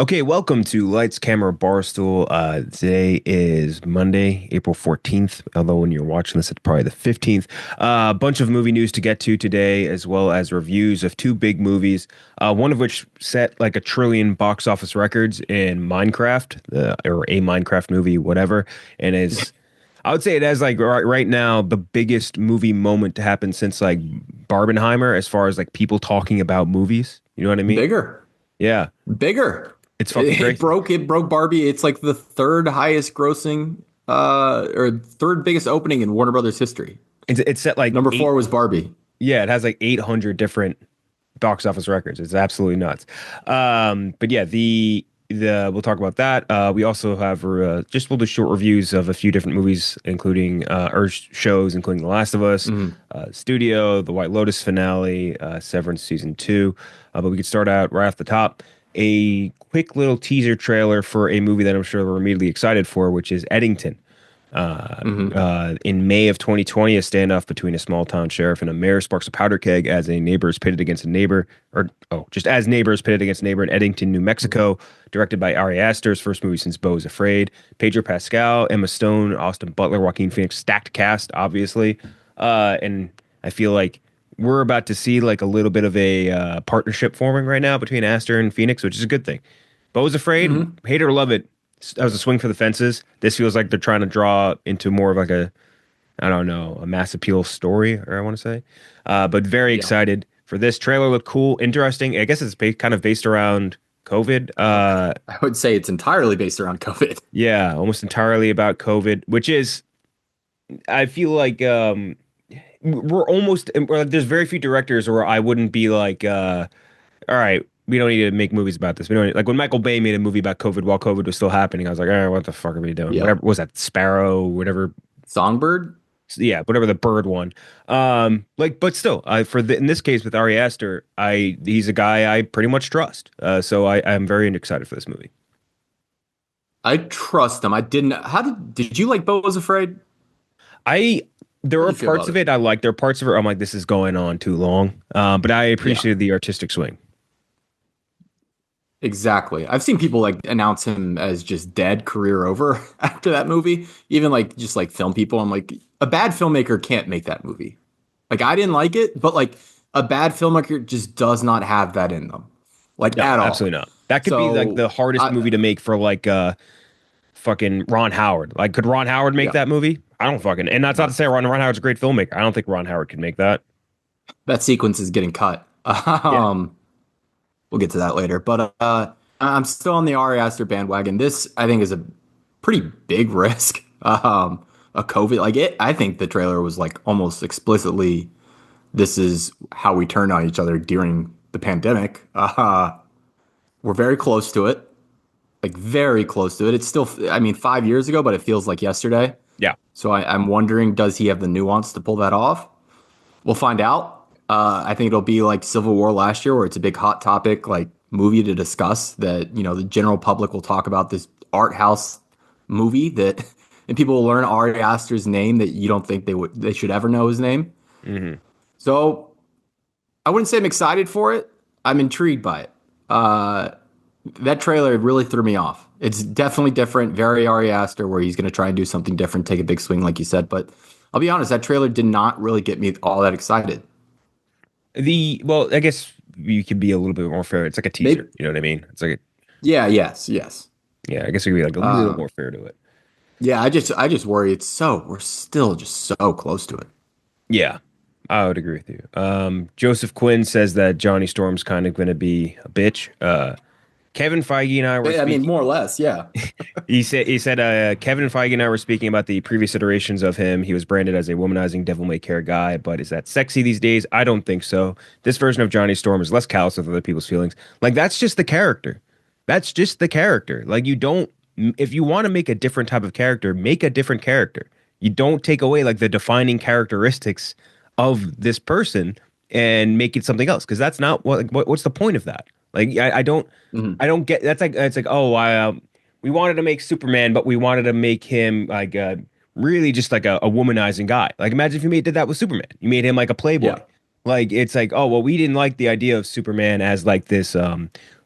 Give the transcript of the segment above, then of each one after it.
Okay, welcome to Lights Camera Barstool. Today is Monday, April 14th, although when you're watching this, it's probably the 15th. A bunch of movie news to get to today, as well as reviews of two big movies, one of which set like a trillion box office records in Minecraft, or a Minecraft movie, whatever, and is, I would say it has like right now the biggest movie moment to happen since like Barbenheimer, as far as like people talking about movies. You know what I mean? Bigger, Yeah, bigger. it's fucking It crazy. broke. It broke Barbie. It's like the third highest grossing, or third biggest opening in Warner Brothers history. It's set like Number eight. four was Barbie. Yeah, it has like 800 different box office records. It's absolutely nuts. But yeah, the we'll talk about that. We also have just we'll do short reviews of a few different movies, including or shows, including The Last of Us, Mhm. Studio, The White Lotus finale, Severance season two. But we could start out right off the top. A quick little teaser trailer for a movie that I'm sure we're immediately excited for, which is Eddington. Mhm. In May of 2020, a standoff between a small town sheriff and a mayor sparks a powder keg as a neighbor is pitted against a neighbor, just as neighbors pitted against a neighbor in Eddington, New Mexico. Directed by Ari Aster's first movie since Beau is Afraid. Pedro Pascal, Emma Stone, Austin Butler, Joaquin Phoenix, stacked cast, obviously. And I feel like we're about to see like a little bit of a partnership forming right now between Aster and Phoenix, which is a good thing. Beau is Afraid, Mhm. hate it or love it, that was a swing for the fences. This feels like they're trying to draw into more of like a, I don't know, a mass appeal story, or I want to say. But very Yeah, excited for this. Trailer looked cool, interesting. I guess it's kind of based around COVID. I would say it's entirely based around COVID. Yeah, almost entirely about COVID, which is, I feel like we're almost, there's very few directors where I wouldn't be like, all right, we don't need to make movies about this. We don't need, like when Michael Bay made a movie about COVID while COVID was still happening. I was like, all right, what the fuck are we doing? Yeah, Whatever was that Sparrow, whatever. Songbird. Yeah, whatever the bird one. Like, but still, in this case with Ari Aster, he's a guy I pretty much trust. So I'm very excited for this movie. I trust them. I didn't. How did you like Beau was Afraid? I There How do are you feel parts about of it? it I like. There are parts of it I'm like, this is going on too long. But I Yeah. appreciated the artistic swing. Exactly. I've seen people like announce him as just dead, career over after that movie. Even like just like film people. I'm like, a bad filmmaker can't make that movie. Like I didn't like it, but like a bad filmmaker just does not have that in them. Like No, at all. absolutely not. That could be like So the hardest I movie to make for like fucking Ron Howard. Like, could Ron Howard make yeah, that movie? I don't fucking. And that's not to no. say Ron Howard's a great filmmaker. I don't think Ron Howard could make that. That sequence is getting cut. Yeah. Um we'll get to that later. But I'm still on the Ari Aster bandwagon. This I think is a pretty big risk. A COVID like it I think the trailer was like almost explicitly this is how we turn on each other during the pandemic. We're very close to it, like very close to it. It's still, I mean, 5 years ago, but it feels like yesterday. Yeah. So I'm wondering, does he have the nuance to pull that off? We'll find out. I think it'll be like Civil War last year, where it's a big hot topic, like movie to discuss. That the general public will talk about this art house movie that, and people will learn Ari Aster's name that you don't think they should ever know his name. Hmm. So I wouldn't say I'm excited for it. I'm intrigued by it. Uh, that trailer really threw me off. It's definitely different, very Ari Aster, where he's going to try and do something different, take a big swing, like you said. But I'll be honest, that trailer did not really get me all that excited. Well, I guess you could be a little bit more fair. It's like a teaser. Maybe, You know what I mean? It's like, yeah, yes, yes. yeah, I guess you could be like a little Uh, more fair to it. yeah, I just worry we're still just so close to it. Yeah, I would agree with you. Joseph Quinn says that Johnny Storm's kind of going to be a bitch. Kevin Feige and I were I mean, speaking. more or less, yeah. He said Kevin Feige and I were speaking about the previous iterations of him. He was branded as a womanizing devil may care guy, but is that sexy these days? I don't think so. This version of Johnny Storm is less callous with other people's feelings. Like that's just the character. That's just the character. Like you don't if you want to make a different type of character, make a different character. You don't take away like the defining characteristics of this person and make it something else because that's not what's the point of that? Like Mhm. I don't get that's like it's like oh we wanted to make Superman but we wanted to make him like really just like a womanizing guy. Like imagine if did that with Superman. You made him like a playboy. Yeah. Like it's like oh well we didn't like the idea of Superman as like this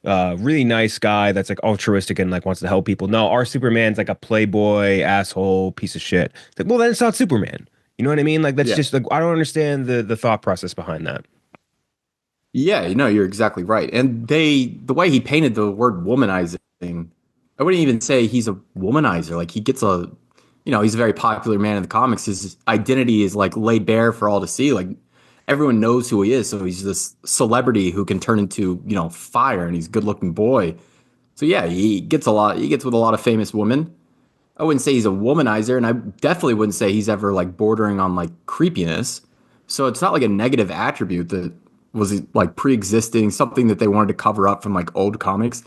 Really nice guy that's like altruistic and like wants to help people. No, our Superman's like a playboy asshole piece of shit. It's like, well, then it's not Superman. You know what I mean? Like that's Yeah. just like I don't understand the thought process behind that. Yeah, you're exactly right. And the way he painted the word womanizing, I wouldn't even say he's a womanizer. Like he gets he's a very popular man in the comics. His identity is like laid bare for all to see. Like everyone knows who he is. So he's this celebrity who can turn into, fire, and he's a good looking boy. So yeah, he gets with a lot of famous women. I wouldn't say he's a womanizer, and I definitely wouldn't say he's ever like bordering on like creepiness. So it's not like a negative attribute that was like pre-existing, something that they wanted to cover up from like old comics.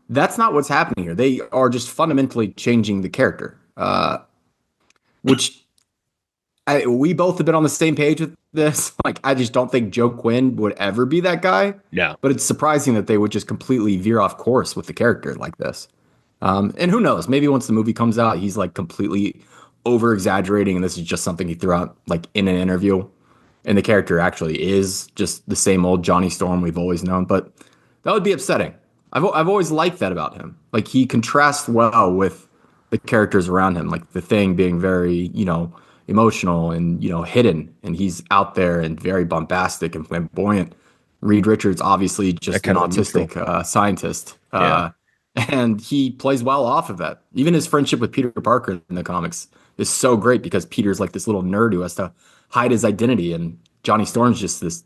That's not what's happening here. They are just fundamentally changing the character, which we both have been on the same page with this. Like, I just don't think Joe Quinn would ever be that guy. No. But it's surprising that they would just completely veer off course with the character like this. And who knows? Maybe once the movie comes out, he's like completely over exaggerating, and this is just something he threw out like in an interview. And the character actually is just the same old Johnny Storm we've always known. But that would be upsetting. I've always liked that about him. Like he contrasts well with the characters around him, like the Thing being very, emotional and, hidden, and he's out there and very bombastic and flamboyant. Reed Richards, obviously That just an kind of neutral. autistic scientist. Yeah. And he plays well off of that. Even his friendship with Peter Parker in the comics is so great because Peter's like this little nerd who has to hide his identity, and Johnny Storm's just this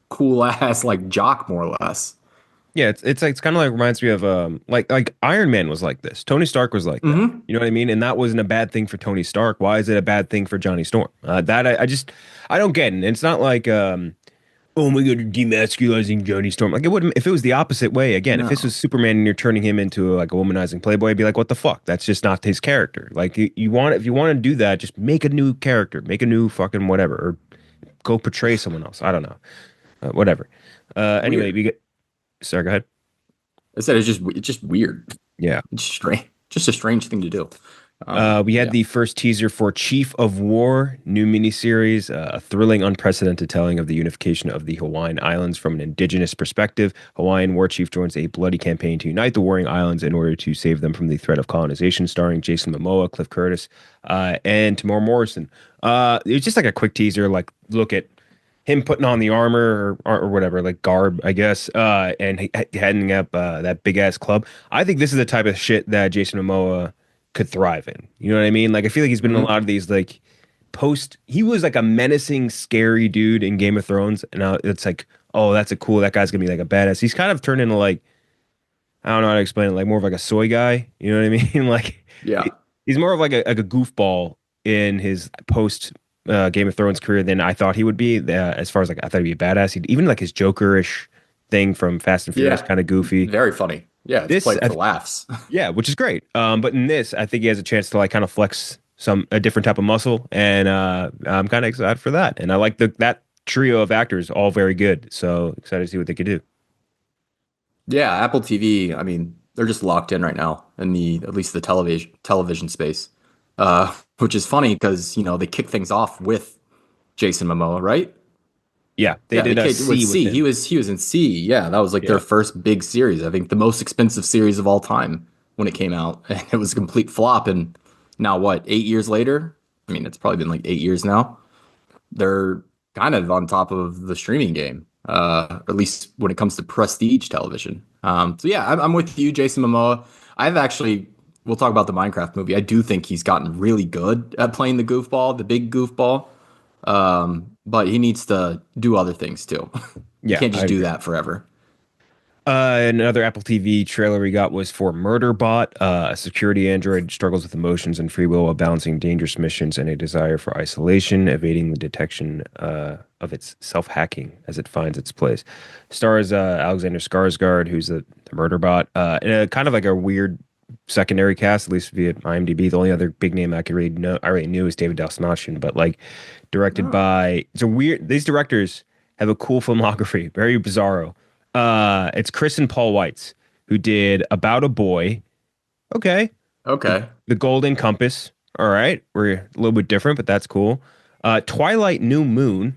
cool ass like jock, more or less. Yeah, it's kind of like reminds me of like Iron Man was like this. Tony Stark was like that. Hmm. You know what I mean? And that wasn't a bad thing for Tony Stark. Why is it a bad thing for Johnny Storm? That I just I don't get it. And it's not like oh my god, demasculizing Johnny Storm. Like it wouldn't if it was the opposite way. Again, if this was No. Superman and you're turning him into like a womanizing playboy, I'd be like, what the fuck? That's just not his character. Like you want if you want to do that, just make a new character, make a new fucking whatever, or go portray someone else. I don't know, whatever. Anyway, Weird. we get. Sorry, go ahead. I said it's just weird. Yeah. It's strange. Just a strange thing to do. We had Yeah. the first teaser for Chief of War, new miniseries, a thrilling, unprecedented telling of the unification of the Hawaiian Islands from an indigenous perspective. Hawaiian war chief joins a bloody campaign to unite the warring islands in order to save them from the threat of colonization, starring Jason Momoa, Cliff Curtis, and Tamora Morrison. It was just like a quick teaser, like look at him putting on the armor or whatever, like garb, I guess, and heading up that big ass club. I think this is the type of shit that Jason Momoa could thrive in. You know what I mean? Like I feel like he's been in a Hmm. lot of these like he was like a menacing, scary dude in Game of Thrones, and now it's like, oh, that guy's gonna be like a badass. He's kind of turned into like I don't know how to explain it, like more of like a soy guy. You know what I mean? Like Yeah. he's more of like a goofball in his post Game of Thrones career than I thought he would be. As far as like I thought he'd be a badass. Even like his Jokerish thing from Fast and Furious, Yeah. kind of goofy. Very funny. Yeah. It's This, played for laughs. yeah, which is great. But in this, I think he has a chance to like kind of flex a different type of muscle, and I'm kind of excited for that. And I like that trio of actors, all very good. So excited to see what they could do. Yeah. Apple TV. I mean, they're just locked in right now in the at least the television space, which is funny because they kick things off with Jason Momoa, right? Yeah, they Yeah, they did a kicked with C with C. He him. was he was in C. Yeah, that was like their Yeah, first big series. I think the most expensive series of all time when it came out, and it was a complete flop. And now what? 8 years later? I mean, it's probably been like 8 years now. They're kind of on top of the streaming game, or at least when it comes to prestige television. So yeah, I'm with you, Jason Momoa. I've actually, we'll talk about the Minecraft movie. I do think he's gotten really good at playing the goofball, the big goofball. But he needs to do other things too. He yeah, can't I just do agree. that forever. Another Apple TV trailer we got was for Murderbot. A security android struggles with emotions and free will while balancing dangerous missions and a desire for isolation, evading the detection of its self-hacking as it finds its place. Stars Alexander Skarsgård, who's the Murderbot, in a kind of like a weird secondary cast, at least via IMDb. The only other big name I already knew is David Dastmalchian, but like directed Oh, by it's a weird. These directors have a cool filmography, very bizarro. It's Chris and Paul Weitz who did About a Boy. Okay. The, okay. the Golden Compass. All right. We're a little bit different, but that's cool. Twilight New Moon.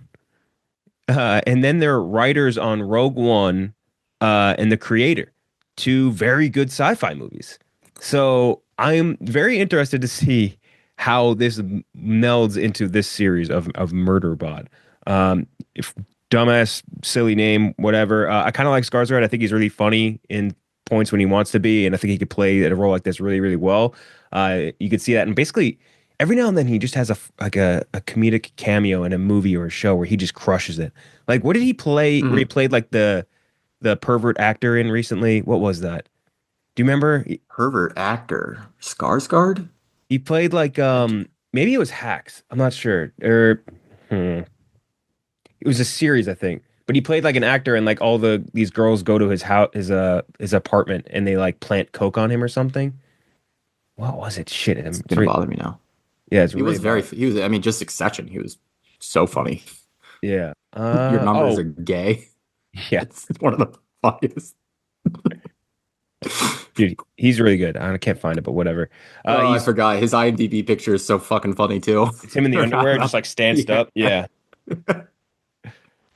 And then they're writers on Rogue One and The Creator. two very good sci-fi movies. So I'm very interested to see how this melds into this series of Murderbot. If dumbass, silly name, whatever. I kind of like Skarsgård. I think he's really funny in points when he wants to be, and I think he could play a role like this really, really well. You could see that, and basically every now and then he just has a comedic cameo in a movie or a show where he just crushes it. Like, what did he play? Where he Mm. played like the pervert actor in recently? What was that? Do you remember? Pervert actor Skarsgård. He played like maybe it was Hacks. I'm not sure. Or it was a series, I think. But he played like an actor, and like all these girls go to his house, his apartment, and they like plant coke on him or something. What was it? Shit, It's it's gonna bother me now. yeah, it's He really was very. bad. He was. I mean, just Succession. He was so funny. Yeah. Your numbers Oh are gay. yeah, It's one of the funniest. dude, he's really good. I can't find it, but whatever. Oh, I He's forgot. His IMDb picture is so fucking funny too. It's him in the underwear, just like stanced Yeah. up. Yeah.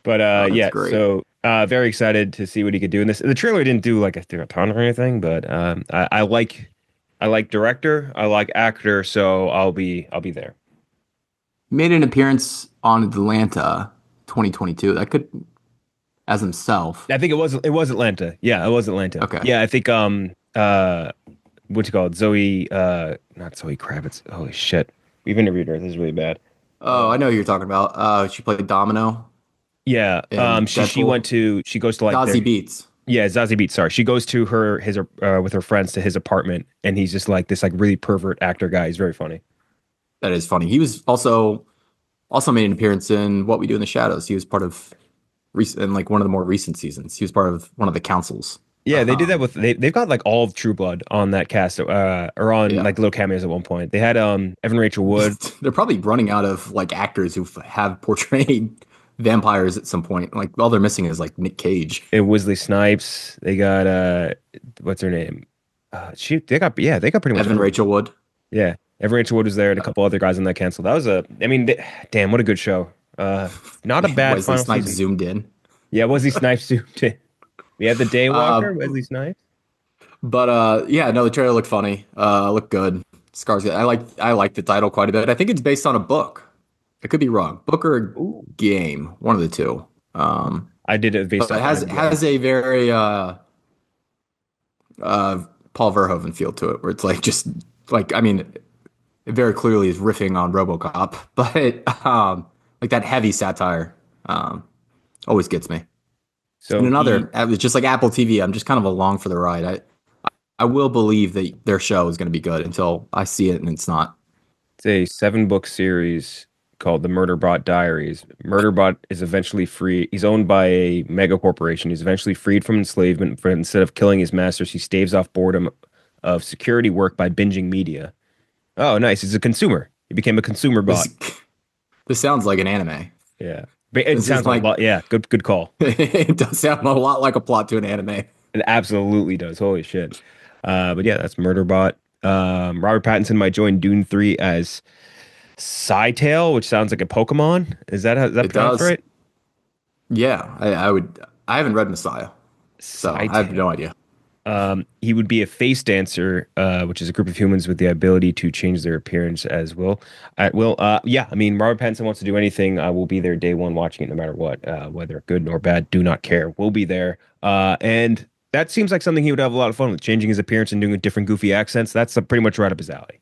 But Oh, that's yeah, great. so very excited to see what he could do in this. The trailer didn't do like a ton or anything, but I like director, I like actor, so I'll be there. Made an appearance on Atlanta 2022. That could, as himself. I think it was Atlanta. Yeah, it was Atlanta. Okay. Yeah, I think what's it called? Zoe not Zoe Kravitz. Holy shit. We've interviewed her. This is really bad. Oh, I know who you're talking about. She played Domino Yeah. in Deadpool. She goes to like their Zazie Beats. yeah, Zazie Beetz. Sorry, she goes to his with her friends to his apartment, and he's just like this like really pervert actor guy. He's very funny. That is funny. He was also made an appearance in What We Do in the Shadows. He was part of in like one of the more recent seasons. He was part of one of the councils. Yeah, they did that Um, with they've got like all of True Blood on that cast, or on yeah. like little cameos at one point. They had Evan Rachel Wood. They're probably running out of like actors who have portrayed vampires at some point. Like all they're missing is like Nick Cage. And Wesley Snipes. They got what's her name? They got pretty much Evan everyone. Rachel Wood. Yeah, Evan Rachel Wood was there, and a couple other guys on that cancel. That was I mean, damn, what a good show. Not a bad Wesley final Snipes season. zoomed in. Yeah, Wesley Snipes too. We had the Uh, Daywalker, Wesley Snipes. but yeah, no, the trailer looked funny. Looked good. Scars. I like the title quite a bit. I think it's based on a book. I could be wrong. Book or a Ooh. game, one of the two. I did it based But it off has IMDb. has a very Paul Verhoeven feel to it, where it's like just like I mean, it very clearly is riffing on RoboCop, but like that heavy satire um, always gets me. And So another, it's just like Apple TV. I'm just kind of along for the ride. I will believe that their show is going to be good until I see it and it's not. it's a 7 book series called The Murderbot Diaries. Murderbot is eventually free. He's owned by a mega corporation. He's eventually freed from enslavement, but instead of killing his masters, he staves off boredom of security work by binging media. Oh, nice. He's a consumer. He became a consumer bot. This this sounds like an anime. Yeah. But it This is sounds like a like lot. Yeah, good call. it does sound a lot like a plot to an anime. It absolutely does. Holy shit. But yeah, that's Murderbot. Robert Pattinson might join Dune 3 as Scytale, which sounds like a Pokemon. Is that It pronounced does. right? Yeah, I would. I haven't read Messiah, so I have no Scytale. idea. He would be a face dancer, which is a group of humans with the ability to change their appearance as will. At will. Yeah, I mean, Robert Pattinson wants to do anything. I will be there day one watching it no matter what, whether good or bad. Do not care. We'll be there. And that seems like something he would have a lot of fun with, changing his appearance and doing different goofy accents. That's pretty much right up his alley.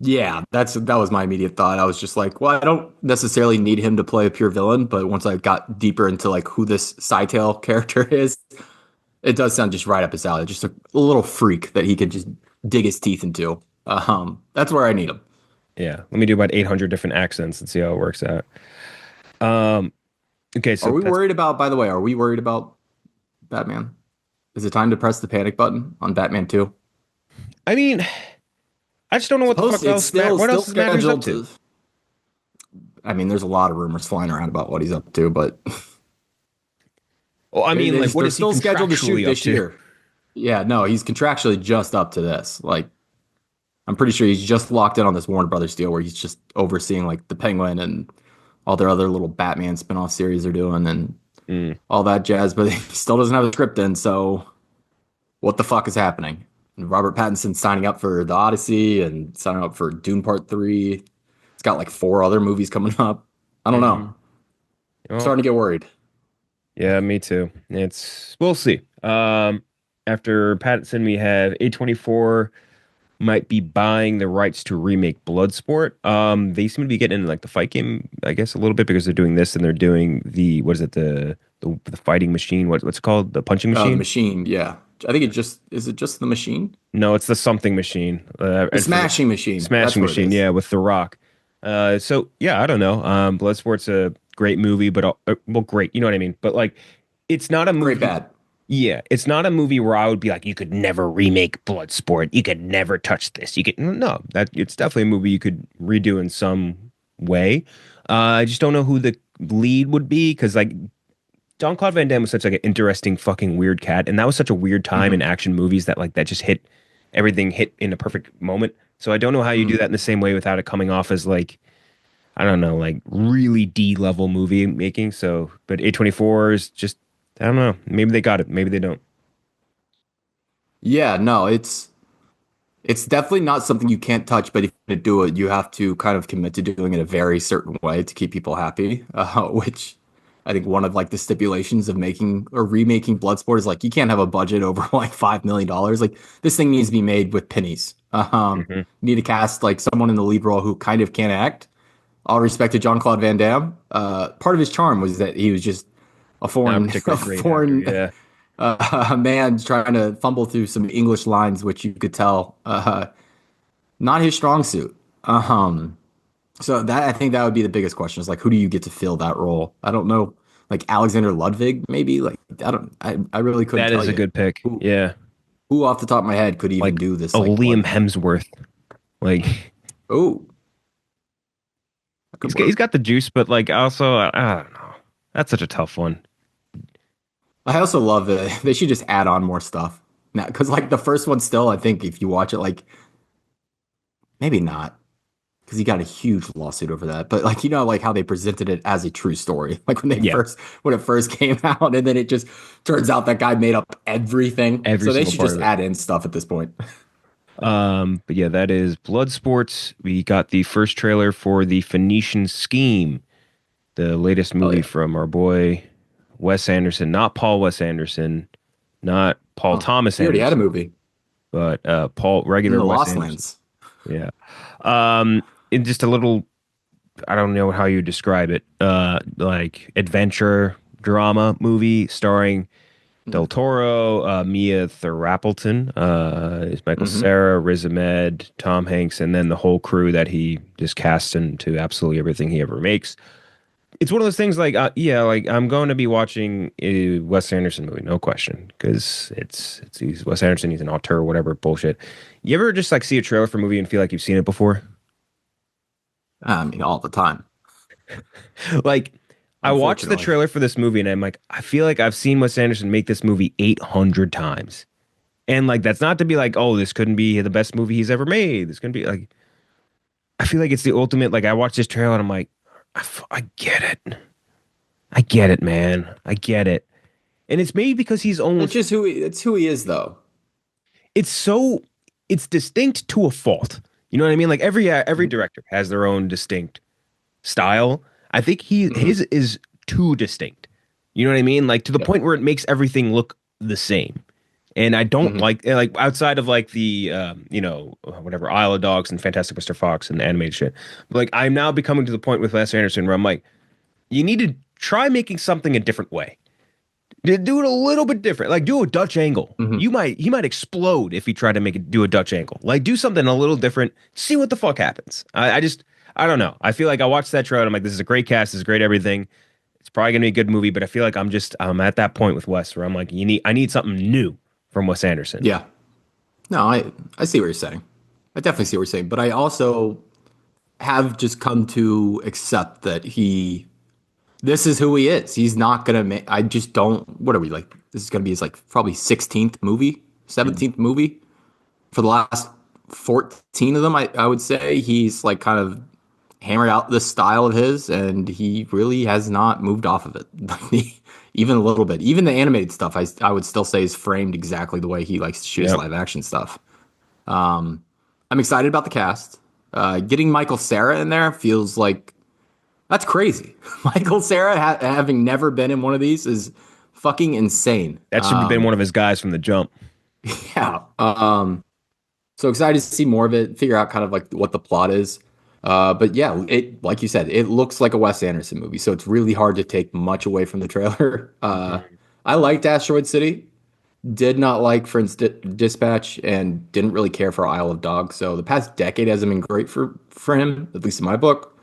Yeah, that was my immediate thought. I was just like, well, I don't necessarily need him to play a pure villain, but once I got deeper into like who this Scytale character is, it does sound just right up his alley. Just a little freak that he could just dig his teeth into. That's where I need him. Yeah, let me do about 800 different accents and see how it works out. Um, okay, Are so we that's. worried about, by the way, are we worried about Batman? Is it time to press the panic button on Batman 2? I mean, I just don't know what the fuck It's else. What still else is Matt Reeves up scheduled to? to. I mean, there's a lot of rumors flying around about what he's up to, but Well, I mean, like, what they're is he still scheduled to shoot contractually up this to? year. Yeah, no, he's contractually just up to this. Like, I'm pretty sure he's just locked in on this Warner Brothers deal where he's just overseeing like the Penguin and all their other little Batman spin-off series they're doing and Mm. all that jazz, but he still doesn't have a script in, so what the fuck is happening? And Robert Pattinson signing up for the Odyssey and signing up for Dune Part 3. It's got like four other movies coming up. I don't know. Hmm. Well, Starting to get worried. yeah, me too. It's we'll see. After Pattinson, we have A24 might be buying the rights to remake Bloodsport. They seem to be getting into like the fight game, I guess, a little bit because they're doing this and they're doing the what is it, the fighting machine? What's it called? The punching The machine? Machine, yeah. I think it just is it just the Machine? No, it's the something machine. The I forget. Smashing Machine. That's Smashing what it Machine, is. yeah, with The Rock. So yeah, I don't know. Bloodsport's a great movie, but well, great, you know what I mean. But like, it's not a Great movie. bad. Yeah, it's not a movie where I would be like, you could never remake Bloodsport. You could never touch this. You could no, that it's definitely a movie you could redo in some way. I just don't know who the lead would be because like Jean-Claude Van Damme was such like an interesting fucking weird cat, and that was such a weird time in Hmm. action movies that like that just hit everything hit in a perfect moment. So I don't know how you do that in the same way without it coming off as like I don't know, like really D level movie making. So, but A24 is just I don't know. Maybe they got it. Maybe they don't. Yeah, no, it's definitely not something you can't touch, but if you do it, you have to kind of commit to doing it a very certain way to keep people happy. Which I think one of like the stipulations of making or remaking Bloodsport is like you can't have a budget over like $5 million. Like this thing needs to be made with pennies. Hmm. You need to cast like someone in the lead role who kind of can act. All respect to Jean-Claude Van Damme. Part of his charm was that he was just a Not a foreign, a particularly great actor. foreign Yeah. man trying to fumble through some English lines, which you could tell not his strong suit. So that I think that would be the biggest question is like, who do you get to fill that role? I don't know, like Alexander Ludwig, maybe. Like I really couldn't That tell is a you good pick. who Yeah. who off the top of my head could even Like do a this like Liam blood. Hemsworth. Like Oh, that could he's work. got the juice, but like also I don't know. That's such a tough one. I also love that they should just add on more stuff now because like the first one still, I think if you watch it, like maybe not. Because he got a huge lawsuit over that. But like like how they presented it as a true story, like Yeah. when it first came out, and then it just turns out that guy made up everything. Every So they single should part just of it. add in stuff at this point. But yeah, that is Bloodsports. We got the first trailer for the Phoenician Scheme, the latest Hell movie yeah! from our boy Wes Anderson, not Paul Wes Anderson, not Paul Oh, Thomas he already had a Anderson, movie but Paul in regular the Wes Lost Anderson. Lands. Yeah. In just a little, I don't know how you describe it, like adventure drama movie starring Del Toro, Mia Therapelton, is Michael Mm-hmm. Cera, Riz Ahmed, Tom Hanks, and then the whole crew that he just casts into absolutely everything he ever makes. It's one of those things like, yeah, like I'm going to be watching a Wes Anderson movie, no question, because he's Wes Anderson, he's an auteur, whatever bullshit. You ever just like see a trailer for a movie and feel like you've seen it before? I mean, all the time, Like, I watched the unfortunately. trailer for this movie and I'm like, I feel like I've seen Wes Anderson make this movie 800 times. And like that's not to be like, oh, this couldn't be the best movie he's ever made. This couldn't be like I feel like it's the ultimate. Like I watched this trailer and I'm like, I get it. I get it, man. I get it. And it's maybe because he's It's almost just it's who he is, though. it's so it's distinct to a fault. You know what I mean? Like every director has their own distinct style. I think Mm-hmm. his is too distinct. You know what I mean? Like to the Yep. point where it makes everything look the same. And I don't Mm-hmm. like outside of like the whatever Isle of Dogs and Fantastic Mr. Fox and animated shit. But like I'm now becoming to the point with Wes Anderson where I'm like, you need to try making something a different way. Do it a little bit different. Like do a Dutch angle. Mm-hmm. He might explode if he tried to make it do a Dutch angle. Like do something a little different. See what the fuck happens. I just I don't know. I feel like I watched that trailer. I'm like, this is a great cast. This is great everything. It's probably gonna be a good movie. But I feel like I'm at that point with Wes where I'm like, I need something new from Wes Anderson. Yeah. No, I see what you're saying. I definitely see what you're saying, but I also have just come to accept that this is who he is. He's not gonna make. I just don't. What are we like? This is gonna be his like probably 16th movie, 17th movie for the last 14 of them. I would say he's like kind of hammered out this style of his, and he really has not moved off of it. even a little bit. Even the animated stuff, I would still say is framed exactly the way he likes to shoot his Yep. live action stuff. Um, I'm excited about the cast. Getting Michael Cera in there feels like that's crazy. Michael Cera having never been in one of these is fucking insane. That should have been one of his guys from the jump. Yeah. So excited to see more of it, figure out kind of like what the plot is. But yeah, it like you said, it looks like a Wes Anderson movie, so it's really hard to take much away from the trailer. Mhm. I liked Asteroid City, did not like French Dispatch, and didn't really care for Isle of Dogs. So the past decade hasn't been great for him, at least in my book.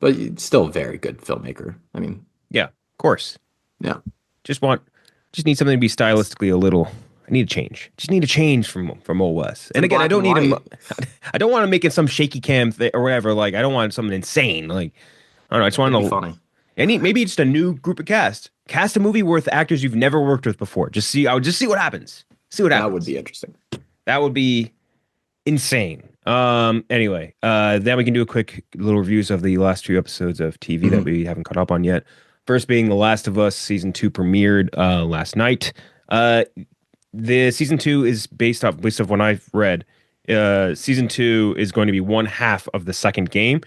But still a very good filmmaker. I mean, Yeah, of course. yeah, Just want, just need something to be stylistically a little. I need a change. Just need a change from old West. it's And in again, I black don't and need him. white. I don't want to make it some shaky cam or whatever. Like I don't want something insane. Like I don't know. I just want It'd be to. funny. Any maybe just a new group of cast. Cast a movie with actors you've never worked with before. Just see. I would just see what happens. See what That would happens. be interesting. That would be insane. Anyway, then we can do a quick little reviews of the last few episodes of TV that Mhm. we haven't caught up on yet. First being The Last of Us season 2 premiered last night. The season 2 is based off what I've read. Season 2 is going to be one half of the second game,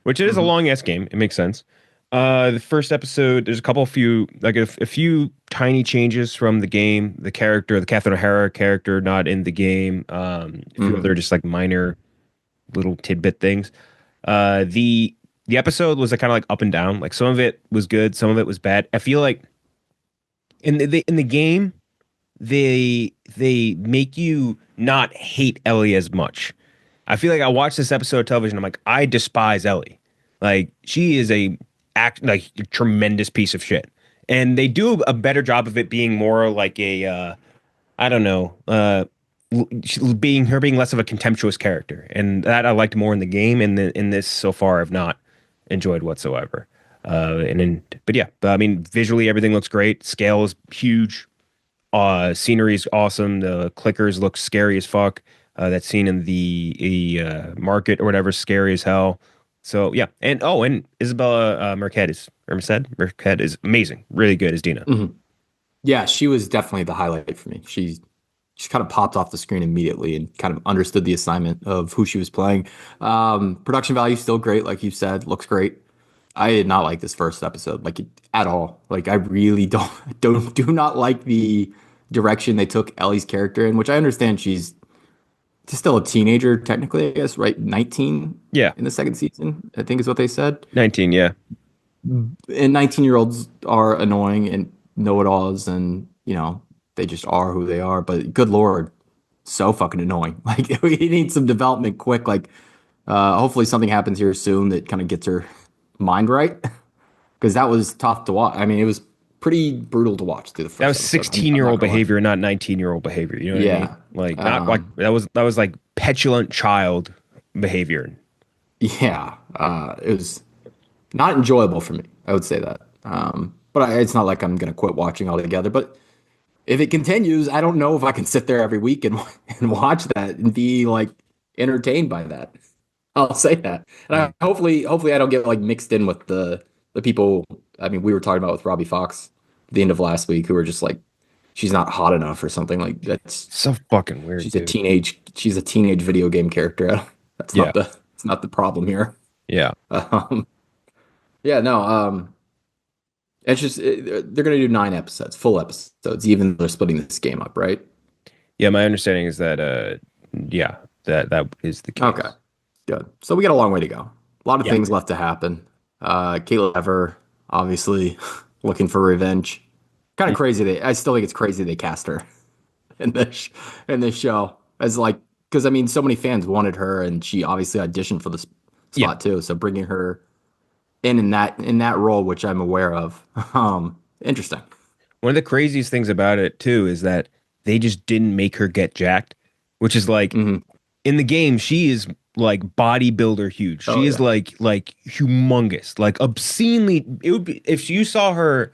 which it is a Mhm. long ass game. It makes sense. The first episode, there's a couple few like a few tiny changes from the game. The Catherine O'Hara character, not in the game. A few Mhm. other just like minor little tidbit things. The episode was like kind of like up and down. Like some of it was good, some of it was bad. I feel like in the game they make you not hate Ellie as much. I feel like I watched this episode of television. I'm like, I despise Ellie. Like she is a tremendous piece of shit. And they do a better job of it being more like a I don't know, being less of a contemptuous character, and that I liked more in the game. And in this so far, I've not enjoyed whatsoever. But yeah, I mean, visually everything looks great. Scale is huge. Scenery is awesome. The clickers look scary as fuck. That scene in the market or whatever, scary as hell. So yeah, and Isabella Merced is amazing, really good as Dina. Mhm. Yeah, she was definitely the highlight for me. She kind of popped off the screen immediately and kind of understood the assignment of who she was playing. Production value still great, like you said, looks great. I did not like this first episode, like at all. Like I really don't do not like the direction they took Ellie's character in, which I understand she's still a teenager technically, I guess, right? 19 Yeah, in the second season, I think is what they said. 19. Yeah, And 19-year-olds are annoying and know-it-alls, and they just are who they are. But good Lord, so fucking annoying. Like we need some development quick. Like hopefully something happens here soon that kind of gets her mind right. Because that was tough to watch. I mean, it was pretty brutal to watch through the that first was episode. I'm 16-year-old not gonna lie. behavior, not 19-year-old behavior. You know what I mean? Yeah. Like not like Um, that was like petulant child behavior. yeah. It was not enjoyable for me. I would say that. But it's not like I'm gonna quit watching altogether. But if it continues, I don't know if I can sit there every week and and watch that and be like entertained by that. I'll say that. And Mm. hopefully I don't get like mixed in with the people. I mean, we were talking about with Robbie Fox at the end of last week, who were just like, she's not hot enough or something like that's. So fucking weird, dude. She's a teenage video game character. Yeah, That's not the problem here. yeah, Um, yeah, no. It's just they're gonna do 9 episodes, full episodes, even though they're splitting this game up, right? yeah. My understanding is that yeah, that is the Okay, case. good. So we got a long way to go. A lot of Yeah, things left to happen. Caitlin Ever, obviously, looking for revenge. Kind of crazy. I still think it's crazy they cast her in this show as like because I mean, so many fans wanted her, and she obviously auditioned for this yeah. spot too. So bringing her in that role, which I'm aware of, interesting. One of the craziest things about it too is that they just didn't make her get jacked, which is like Hmm. in the game she is like bodybuilder huge. Oh She is yeah. like humongous, like obscenely. It would be if you saw her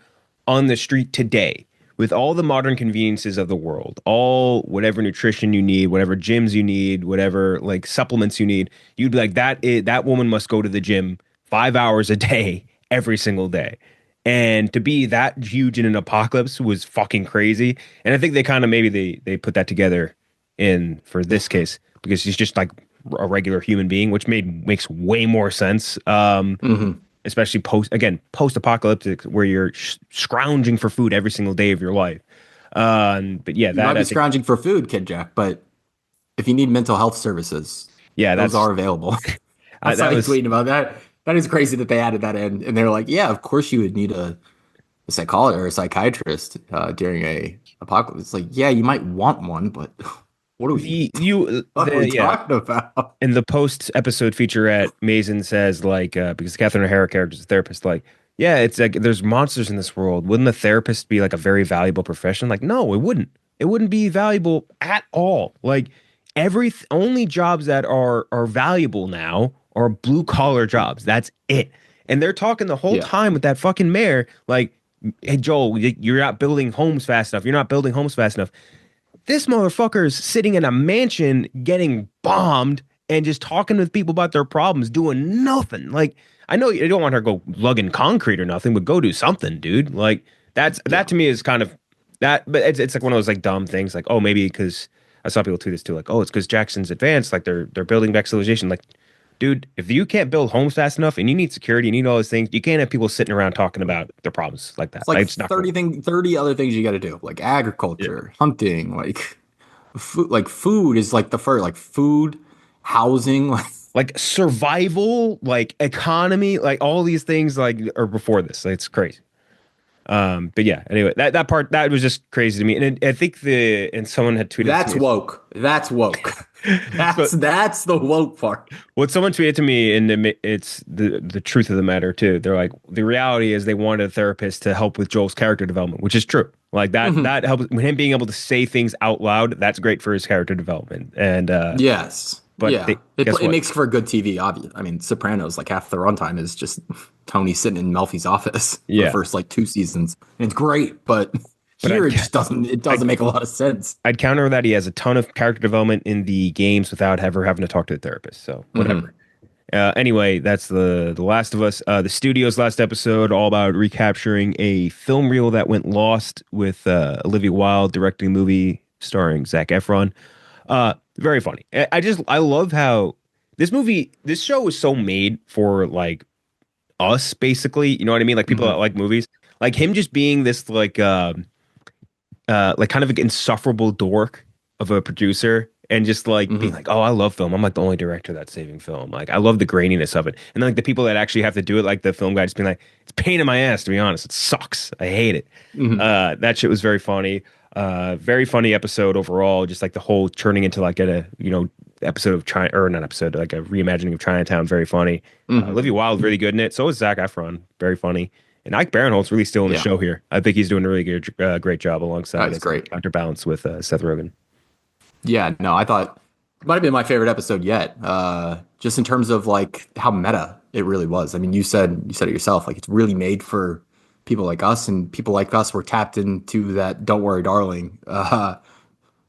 on the street today with all the modern conveniences of the world, all whatever nutrition you need, whatever gyms you need, whatever like supplements you need, you'd be like that woman must go to the gym 5 hours a day every single day. And to be that huge in an apocalypse was fucking crazy. And I think they kind of maybe they put that together in for this case because he's just like a regular human being, which makes way more sense. Hmm. Especially post apocalyptic where you're scrounging for food every single day of your life. But yeah, You might that be I think scrounging for food, Kenjac, but if you need mental health services, yeah, those that's are available. I saw that you was tweeting about that. That is crazy that they added that in, and they're like, "Yeah, of course you would need a psychologist or a psychiatrist during a apocalypse." It's like, yeah, you might want one, but what are we what are we yeah. talking about? In the post episode featurette, Mason says like because Catherine O'Hara character is a therapist, like yeah, it's like there's monsters in this world. Wouldn't a therapist be like a very valuable profession? Like no, it wouldn't. It wouldn't be valuable at all. Like only jobs that are valuable now are blue collar jobs. That's it. And they're talking the whole Yeah, time with that fucking mayor, like, hey Joel, you're not building homes fast enough. You're not building homes fast enough. This motherfucker is sitting in a mansion getting bombed and just talking with people about their problems, doing nothing. Like, I know you don't want her to go lugging concrete or nothing, but go do something, dude. Like, that yeah. to me is kind of that, but it's like one of those like dumb things. Like, oh, maybe because I saw people tweet this too, like, oh, it's because Jackson's advanced, like they're building back civilization. Like, dude, if you can't build homes fast enough and you need security, you need all those things, you can't have people sitting around talking about their problems like that. It's like Like, it's not cool. 30 other things you got to do, like Yeah. agriculture, hunting, like food is like the first, like food, housing, like Like survival, like economy, like all these things like are before this. Like, it's crazy. But yeah, anyway, that part that was just crazy to me. And I think and someone had tweeted to that's me. woke. That's woke. So That's the woke part. what someone tweeted to me, and it's the truth of the matter too. They're like, the reality is they wanted a therapist to help with Joel's character development, which is true. Like Mhm. that helps him being able to say things out loud. That's great for his character development. And Yes. but Yeah. guess It what? makes for good TV, obvious. I mean, Sopranos, like half the runtime is just Tony sitting in Melfi's office for the Yeah, first like two seasons. And it's great, but but here it I doesn't make a lot of sense. I'd counter that he has a ton of character development in the games without ever having to talk to the therapist. So Hmm. whatever. Anyway, that's the Last of Us. The studio's last episode, all about recapturing a film reel that went lost with Olivia Wilde directing a movie starring Zac Efron. Very funny. I love how this show was so made for like us, basically. You know what I mean? Like people that Hmm. like movies, like him just being this like kind of an insufferable dork of a producer and just like being Hmm. like, oh, I love film. I'm like the only director that's saving film. Like I love the graininess of it. And then like the people that actually have to do it, like the film guy just being like, it's a pain in my ass, to be honest. It sucks. I hate it. Hmm. That shit was very funny. Very funny episode overall. Just like the whole turning into like episode of China or not episode, like a reimagining of Chinatown. Very funny. Hmm. Olivia Wilde really good in it. So is Zac Efron. Very funny. And Ike Barinholtz really still in the Yeah, show here. I think he's doing a really great job that alongside was as a great. counterbalance with Seth Rogen. Yeah, no, I thought it might have been my favorite episode yet. Just in terms of like how meta it really was. I mean, you said it yourself. Like it's really made for people like us, and people like us were tapped into that "Don't worry, darling"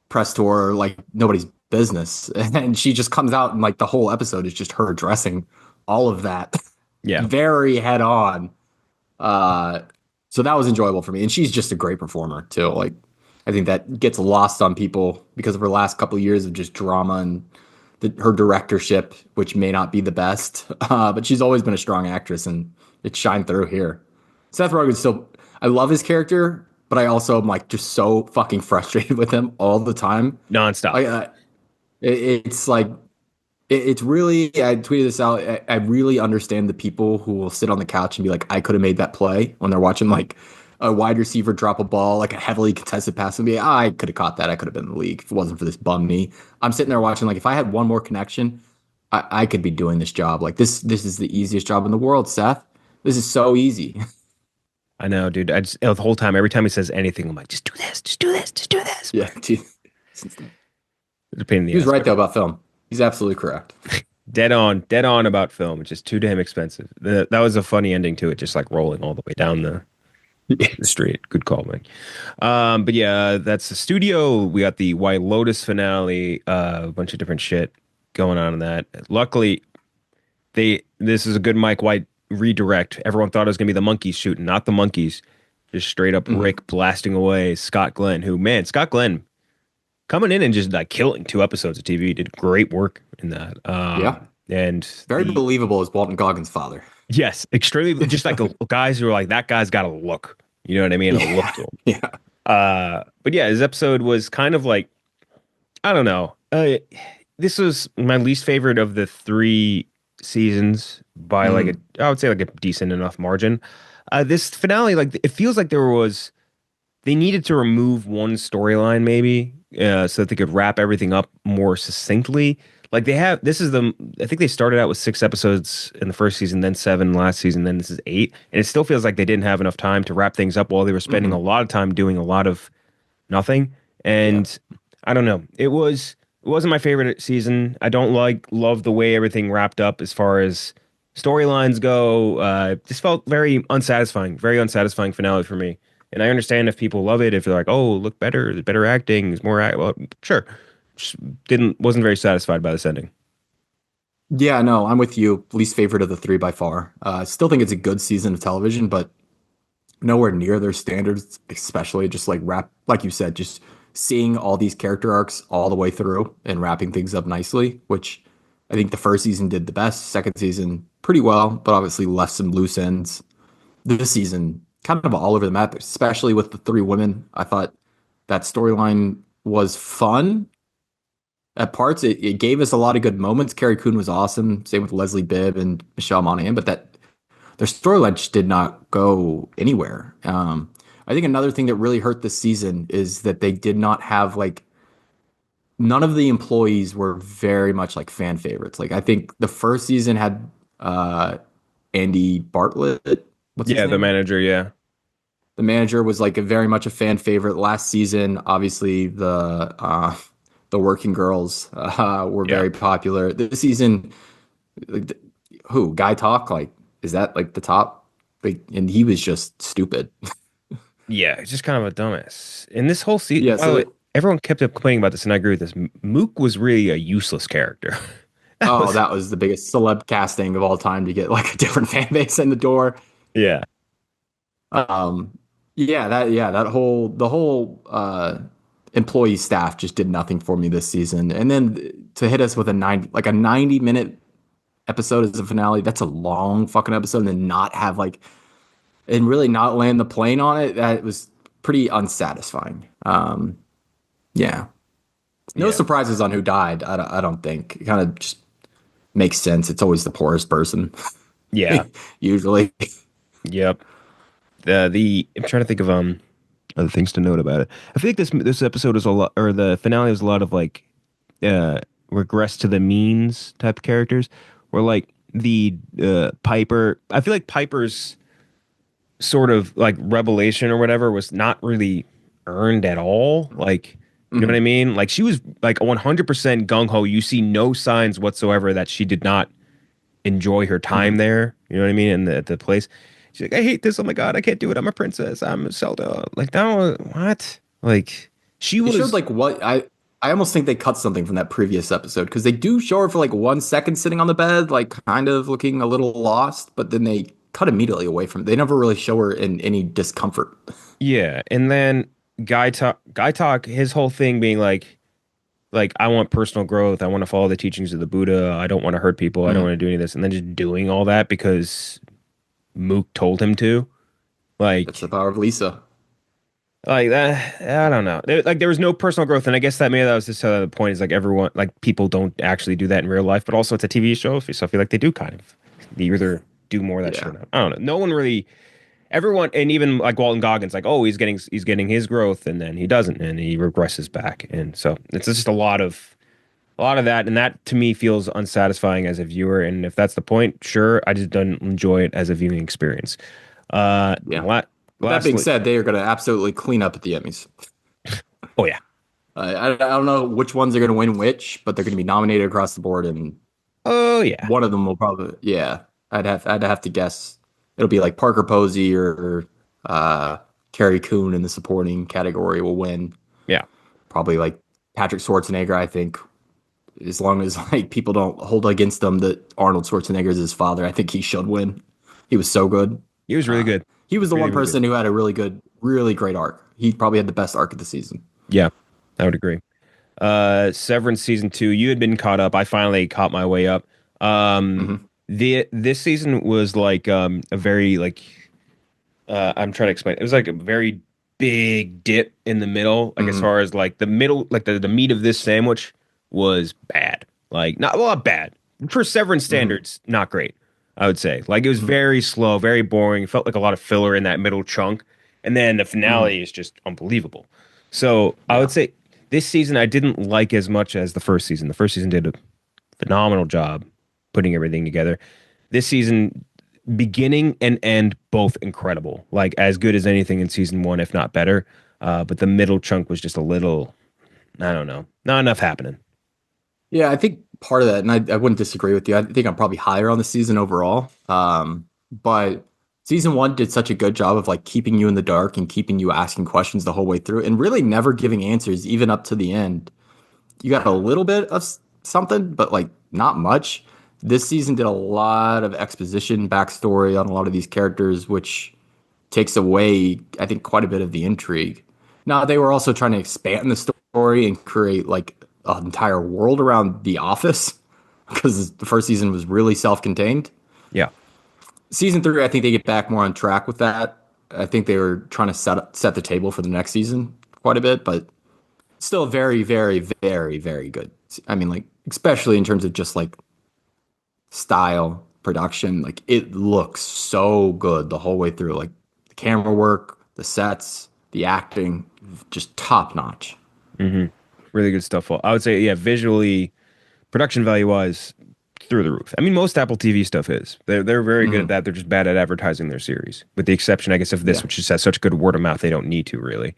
press tour like nobody's business. And she just comes out and like the whole episode is just her addressing all of that Yeah, very head on. Uh, so that was enjoyable for me, and she's just a great performer too. Like I think that gets lost on people because of her last couple of years of just drama and her directorship, which may not be the best, but she's always been a strong actress, and it shined through here. Seth Rogen still, I love his character, but I also am like just so fucking frustrated with him all the time. nonstop. Like it's like it's really, I tweeted this out. I really understand the people who will sit on the couch and be like, I could have made that play when they're watching like a wide receiver drop a ball, like a heavily contested pass, and be like, I could have caught that. I could have been in the league if it wasn't for this bum knee. I'm sitting there watching, like, if I had one more connection, I could be doing this job. Like, this is the easiest job in the world, Seth. This is so easy. I know, dude. I just the whole time, every time he says anything, I'm like, just do this, just do this, just do this. Yeah, dude. It's a pain in He the was ass, right, but though, about film. He's absolutely correct. dead on about film. It's just too damn expensive. That was a funny ending to it, just like rolling all the way down the street. Good call, Mike. But yeah, that's the studio. We got the White Lotus finale. A bunch of different shit going on in that. Luckily, this is a good Mike White redirect. Everyone thought it was gonna be the monkeys shooting, not the monkeys. Just straight up Hmm. Rick blasting away Scott Glenn, who, man, Scott Glenn coming in and just like killing 2 episodes of TV. Did great work in that. Yeah, And very the believable as Walton Goggins' father. yes, extremely just like guys who are like that guy's got a look. You know what I mean? A look Yeah, to him. yeah. But yeah, his episode was kind of like I don't know. This was my least favorite of the 3 seasons by like Hmm. I would say like a decent enough margin. This finale, like it feels like they needed to remove one storyline maybe, so that they could wrap everything up more succinctly. Like I think they started out with 6 episodes in the first season, then 7 last season, then this is 8, and it still feels like they didn't have enough time to wrap things up while they were spending a Hmm. lot of time doing a lot of nothing. Yeah. And I don't know. It wasn't my favorite season. I don't love the way everything wrapped up as far as storylines go. Just felt very unsatisfying finale for me. And I understand if people love it, if they're like, "Oh, look better, there's better acting, there's more well, sure." Just didn't wasn't very satisfied by this ending. Yeah, no, I'm with you. Least favorite of the three by far. Still think it's a good season of television, but nowhere near their standards, especially just like like you said, just seeing all these character arcs all the way through and wrapping things up nicely, which I think the first season did the best. Second season, pretty well, but obviously left some loose ends. This season, kind of all over the map, especially with the three women. I thought that storyline was fun at parts. It gave us a lot of good moments. Carrie Coon was awesome. Same with Leslie Bibb and Michelle Monaghan, but their storyline just did not go anywhere. I think another thing that really hurt this season is that they did not have like none of the employees were very much like fan favorites. Like I think the first season had uh, Andy Bartlett. What's his Yeah, the name? manager, yeah. The manager was like very much a fan favorite last season. Obviously, the working girls were Yeah. very popular this season. Like, who Guy Talk? Like, is that like the top? Like, and he was just stupid. Yeah, it's just kind of a dumbass. And this whole season, Yeah. by the way, So, everyone kept up complaining about this, and I agree with this. Mook was really a useless character. That oh, was, that was the biggest celeb casting of all time to get like a different fan base in the door. yeah, Um, yeah, the whole employee staff just did nothing for me this season. And then to hit us with a 90-minute episode as a finale, that's a long fucking episode, and then not have like and really not land the plane on it, that was pretty unsatisfying. Yeah. No yeah, surprises on who died. I don't think. It kind of just makes sense. It's always the poorest person, yeah, usually. yep. The I'm trying to think of other things to note about it. I feel like this episode is a lot, or the finale is a lot of like uh regress to the means type characters, where like the Piper. I feel like Piper's sort of like revelation or whatever was not really earned at all. Like, you know what I Mhm. mean? Like she was like 100% gung ho. You see no signs whatsoever that she did not enjoy her time Mhm. there. You know what I mean? In the place. She's like, I hate this. Oh my God, I can't do it. I'm a princess. I'm Zelda. Like, no, what? Like, she They showed was, like what I almost think they cut something from that previous episode because they do show her for like 1 second sitting on the bed, like kind of looking a little lost, but then they cut immediately away from it. They never really show her in any discomfort. yeah. And then Guy Talk, his whole thing being like I want personal growth. I want to follow the teachings of the Buddha. I don't want to hurt people. I don't want Mm. to do any of this. And then just doing all that because Mook told him to. That's the Like, power of Lisa. like that. I don't know. There was no personal growth, and I guess that was just the point. Is like everyone, like people don't actually do that in real life, but also it's a TV show, so I feel like they do kind of. They either do more of that shit or Yeah. not. I don't know. No one really. Everyone, and even like Walton Goggins, like, oh, he's getting his growth, and then he doesn't, and he regresses back, and so it's just a lot of that, and that to me feels unsatisfying as a viewer. And if that's the point, sure, I just don't enjoy it as a viewing experience. Yeah. La With that being lastly, said, they are going to absolutely clean up at the Emmys. oh yeah, I don't know which ones are going to win which, but they're going to be nominated across the board, and oh yeah, one of them will probably, yeah, I'd have to guess it'll be like Parker Posey or Carrie Coon in the supporting category will win. yeah, Probably like Patrick Schwarzenegger, I think, as long as like people don't hold against them that Arnold Schwarzenegger is his father, I think he should win. He was so good. He was really Uh, good. he was the Really, one really good. person who had a really good, really great arc. He probably had the best arc of the season. Yeah, I would agree. Severance season two, you had been caught up. I finally caught my way up. Um, Hmm. this season was like a very like I'm trying to explain. It was like a very big dip in the middle, like as Hmm. far as like the middle, like the meat of this sandwich was bad. Like not well, not bad for Severance Hmm. standards, not great. I would say like it was Hmm. very slow, very boring. It felt like a lot of filler in that middle chunk, and then the Hmm. finale is just unbelievable. So I would Yeah. say this season I didn't like as much as the first season. The first season did a phenomenal job putting everything together. This season, beginning and end, both incredible. Like as good as anything in season one, if not better. But the middle chunk was just a little, I don't know, not enough happening. Yeah, I think part of that, and I wouldn't disagree with you. I think I'm probably higher on the season overall. But season one did such a good job of like keeping you in the dark and keeping you asking questions the whole way through and really never giving answers, even up to the end. You got a little bit of something, but like not much. This season did a lot of exposition, backstory on a lot of these characters, which takes away, I think, quite a bit of the intrigue. Now, they were also trying to expand the story and create like an entire world around the office because the first season was really self-contained. Yeah. Season three, I think they get back more on track with that. I think they were trying to set the table for the next season quite a bit, but still very, very, very, very good. I mean, like, especially in terms of just like style, production, like it looks so good the whole way through. Like the camera work, the sets, the acting, just top notch. hmm Really good stuff. Well, I would say, yeah, visually, production value wise, through the roof. I mean, most Apple TV stuff is. They're very good at Hmm. that. They're just bad at advertising their series, with the exception, I guess, of this, Yeah. which just has such good word of mouth. They don't need to really.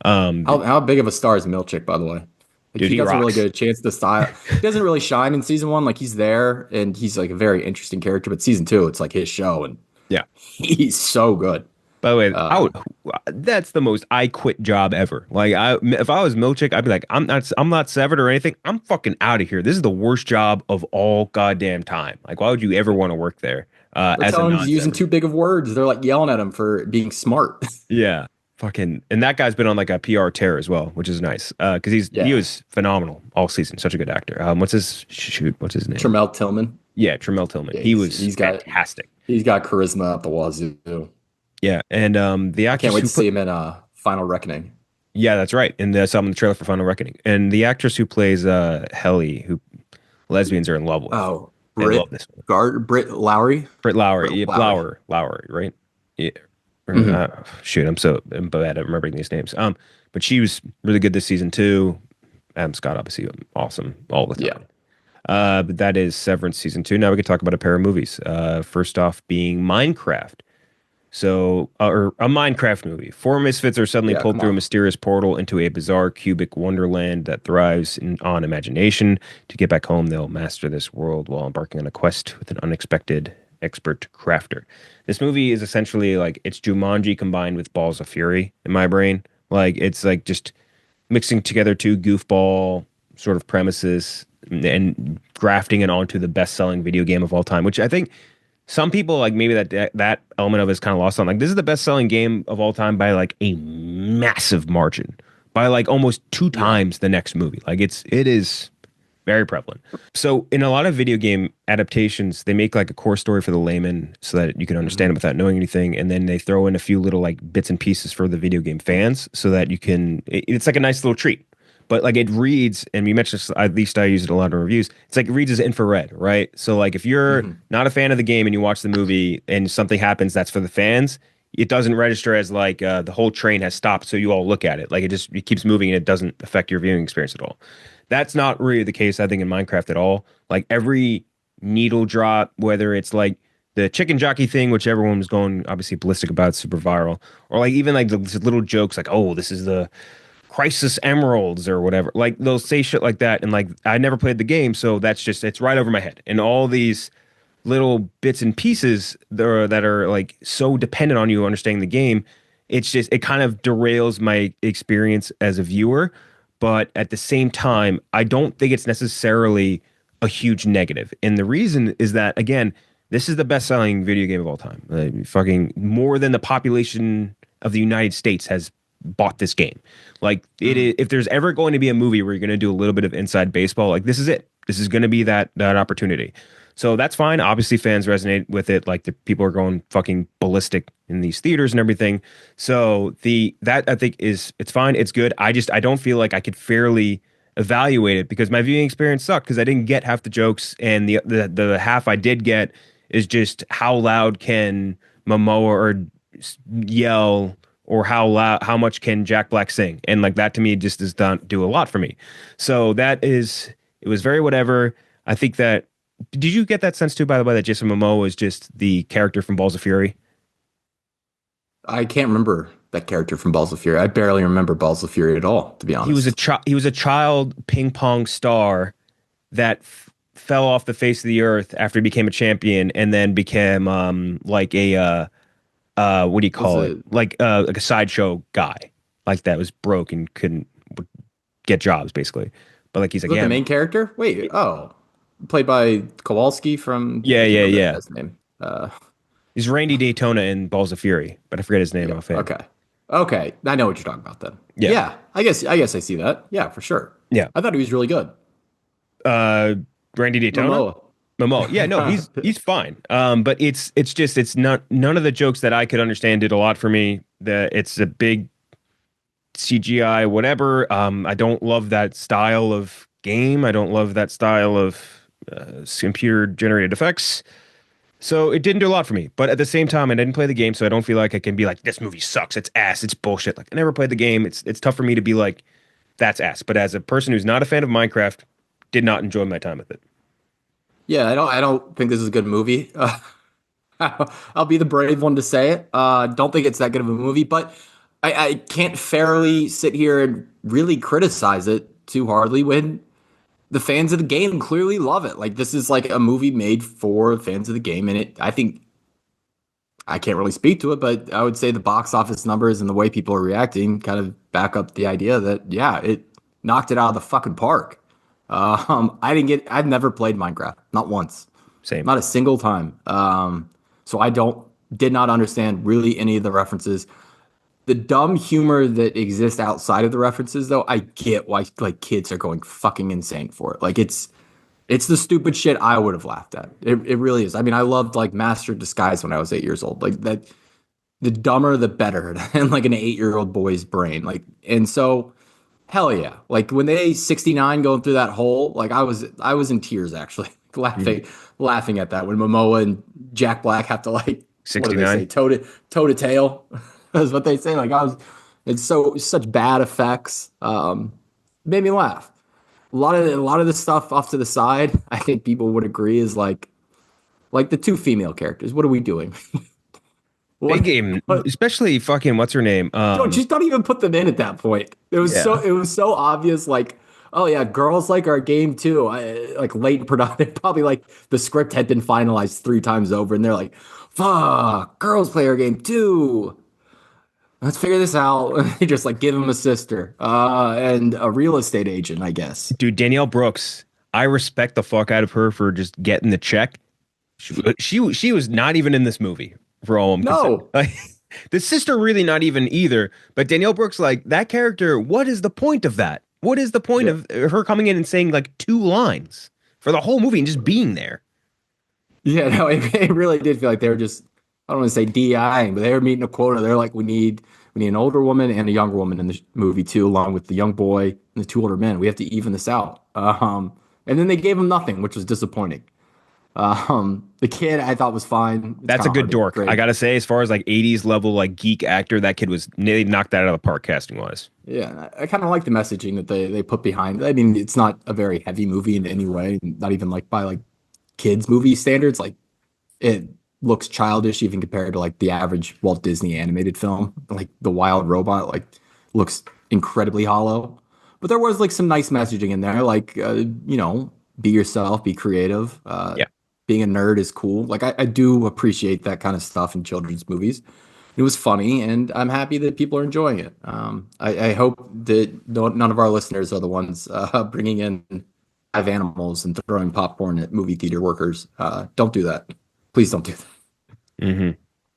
Um, How big of a star is Milchick, by the way? Like dude, he he doesn't really rocks. get a chance to style. He doesn't really shine in season one. Like he's there and he's like a very interesting character. But season two, it's like his show and Yeah. he's so good. By the way, Uh, that's the most I quit job ever. Like if I was Milchick, I'd be like, I'm not severed or anything. I'm fucking out of here. This is the worst job of all goddamn time. Like, why would you ever want to work there they're as a telling him he's using non-severed? too big of words. They're like yelling at him for being smart. Yeah, fucking. And that guy's been on like a PR tear as well, which is nice. Because he Yeah. was phenomenal all season. Such a good actor. What's his shoot? What's his name? Tremel Tillman. Yeah, Tremel Tillman. Yeah, He was fantastic. he's got charisma at the wazoo. Yeah, and the I can't actress wait who to see put him in Final Reckoning. yeah, that's right. And I saw him in the trailer for Final Reckoning. And the actress who plays Helly, who lesbians are in love with. Oh, I love this one. Britt Lowry. Britt Lowry, Britt yeah, Lowry. Lowry, right? Yeah. Hmm. Shoot, I'm bad at remembering these names. But she was really good this season too. Adam Scott, obviously, awesome all the Yeah. time. But that is Severance season two. Now we can talk about a pair of movies. First off, being Minecraft. So, or a Minecraft movie. Four misfits are suddenly Yeah. pulled Come through a on. mysterious portal into a bizarre cubic wonderland that thrives on imagination. To get back home, they'll master this world while embarking on a quest with an unexpected expert crafter. This movie is essentially like it's Jumanji combined with Balls of Fury in my brain. Like it's like just mixing together two goofball sort of premises and grafting it onto the best-selling video game of all time, which I think some people like maybe that element of it is kind of lost on. Like this is the best-selling game of all time by like a massive margin, by like almost two Yeah. times the next movie. Like it is very prevalent. So in a lot of video game adaptations, they make like a core story for the layman so that you can understand it Hmm. without knowing anything, and then they throw in a few little like bits and pieces for the video game fans so that you can. It's like a nice little treat. But like it reads, and we mentioned this, at least I use it a lot in reviews. It's like it reads as infrared, right? So like if you're Hmm. not a fan of the game and you watch the movie and something happens that's for the fans, it doesn't register as like the whole train has stopped, so you all look at it. Like it keeps moving and it doesn't affect your viewing experience at all. That's not really the case, I think, in Minecraft at all. Like every needle drop, whether it's like the chicken jockey thing, which everyone was going obviously ballistic about, super viral, or like even like the little jokes like, oh, this is the Crisis Emeralds or whatever. Like they'll say shit like that, and like I never played the game, so that's just it's right over my head. And all these little bits and pieces that are like so dependent on you understanding the game, it's just it kind of derails my experience as a viewer. But at the same time, I don't think it's necessarily a huge negative. And the reason is that again, This is the best-selling video game of all time. Fucking more than the population of the United States has bought this game. Like it Mm. is, if there's ever going to be a movie where you're going to do a little bit of inside baseball, like this is it. This is going to be that opportunity. So that's fine. Obviously, fans resonate with it. Like the people are going fucking ballistic in these theaters and everything. So the that I think is it's fine. It's good. I don't feel like I could fairly evaluate it because my viewing experience sucked because I didn't get half the jokes and the half I did get is just how loud can Momoa or yell or how much can Jack Black sing, and like that to me just does not do a lot for me. So that is it was very whatever. I think that did you get that sense too, by the way, that Jason Momoa is just the character from Balls of Fury? I can't remember that character from Balls of Fury. I barely remember Balls of Fury at all, to be honest. He was a child ping pong star that fell off the face of the earth after he became a champion and then became like a what do you Was call it? it Like a sideshow guy. Like that was broke and couldn't get jobs basically. But like he's was like, that the yeah, main character? Wait, oh, played by Kowalski from yeah, I can't yeah, remember that yeah. guy's name. He's Randy Daytona in Balls of Fury, but I forget his name Yeah, offhand. okay, okay, I know what you're talking about then. Yeah. Yeah, I guess I see that. Yeah, for sure. Yeah. I thought he was really good. Uh Randy Daytona? Momoa. Momo. Yeah, no, he's fine. But it's just it's not none of the jokes that I could understand did a lot for me. It's a big CGI, whatever. I don't love that style of game. I don't love that style of computer generated effects. So it didn't do a lot for me. But at the same time, I didn't play the game, so I don't feel like I can be like, this movie sucks. It's ass. It's bullshit. Like I never played the game. It's tough for me to be like, that's ass. But as a person who's not a fan of Minecraft, did not enjoy my time with it. Yeah, I don't think this is a good movie. I'll be the brave one to say it. Don't think it's that good of a movie, but I can't fairly sit here and really criticize it too hardly when the fans of the game clearly love it. Like this is like a movie made for fans of the game, and I think I can't really speak to it, but I would say the box office numbers and the way people are reacting kind of back up the idea that yeah, it knocked it out of the fucking park. I've never played Minecraft, not once, Same. not a single time. So I did not understand really any of the references. The dumb humor that exists outside of the references, though, I get why like kids are going fucking insane for it. Like it's the stupid shit I would have laughed at. It really is. I mean, I loved like Master of Disguise when I was 8 years old. Like that, the dumber the better, and like an 8-year-old boy's brain. Like, and so hell yeah. Like when they 69 going through that hole, like I was in tears actually, Mhm. laughing at that when Momoa and Jack Black have to like what do they say 69. toe to tail. That's what they say. Like it's such bad effects. Made me laugh. A lot of the stuff off to the side, I think people would agree is like the two female characters. What are we doing? Big what game, what especially fucking what's her name? don't even put them in at that point. Yeah. It was so obvious. Like, oh yeah, girls like our game too. Like late in production, probably like the script had been finalized 3 times over, and they're like, "Fuck, girls play our game too. Let's figure this out." They just like give him a sister and a real estate agent, I guess. Dude, Danielle Brooks, I respect the fuck out of her for just getting the check. She was not even in this movie for all I'm concerned. No, Like the sister really not even either. But Danielle Brooks, like that character, what is the point of that? What is the point yeah, of her coming in and saying like 2 lines for the whole movie and just being there? yeah, no, it really did feel like they were just I don't want to say DIing, but they were meeting a quota. They're like, we need an older woman and a younger woman in the movie too, along with the young boy and the 2 older men. We have to even this out. And then they gave him nothing, which was disappointing. The kid I thought was fine. It's That's kind a of good hard to dork. I grade. gotta say, as far as like 80s level like geek actor, that kid was they knocked that out of the park casting wise. Yeah, I kind of like the messaging that they put behind. I mean, it's not a very heavy movie in any way, not even like by like kids movie standards. Like it looks childish even compared to like the average Walt Disney animated film. Like the Wild Robot like looks incredibly hollow. But there was like some nice messaging in there, like be yourself, be creative. Yeah. Being a nerd is cool. Like I do appreciate that kind of stuff in children's movies. It was funny, and I'm happy that people are enjoying it. I hope that none of our listeners are the ones bringing in live animals and throwing popcorn at movie theater workers. Don't do that. Please don't do that. Hmm.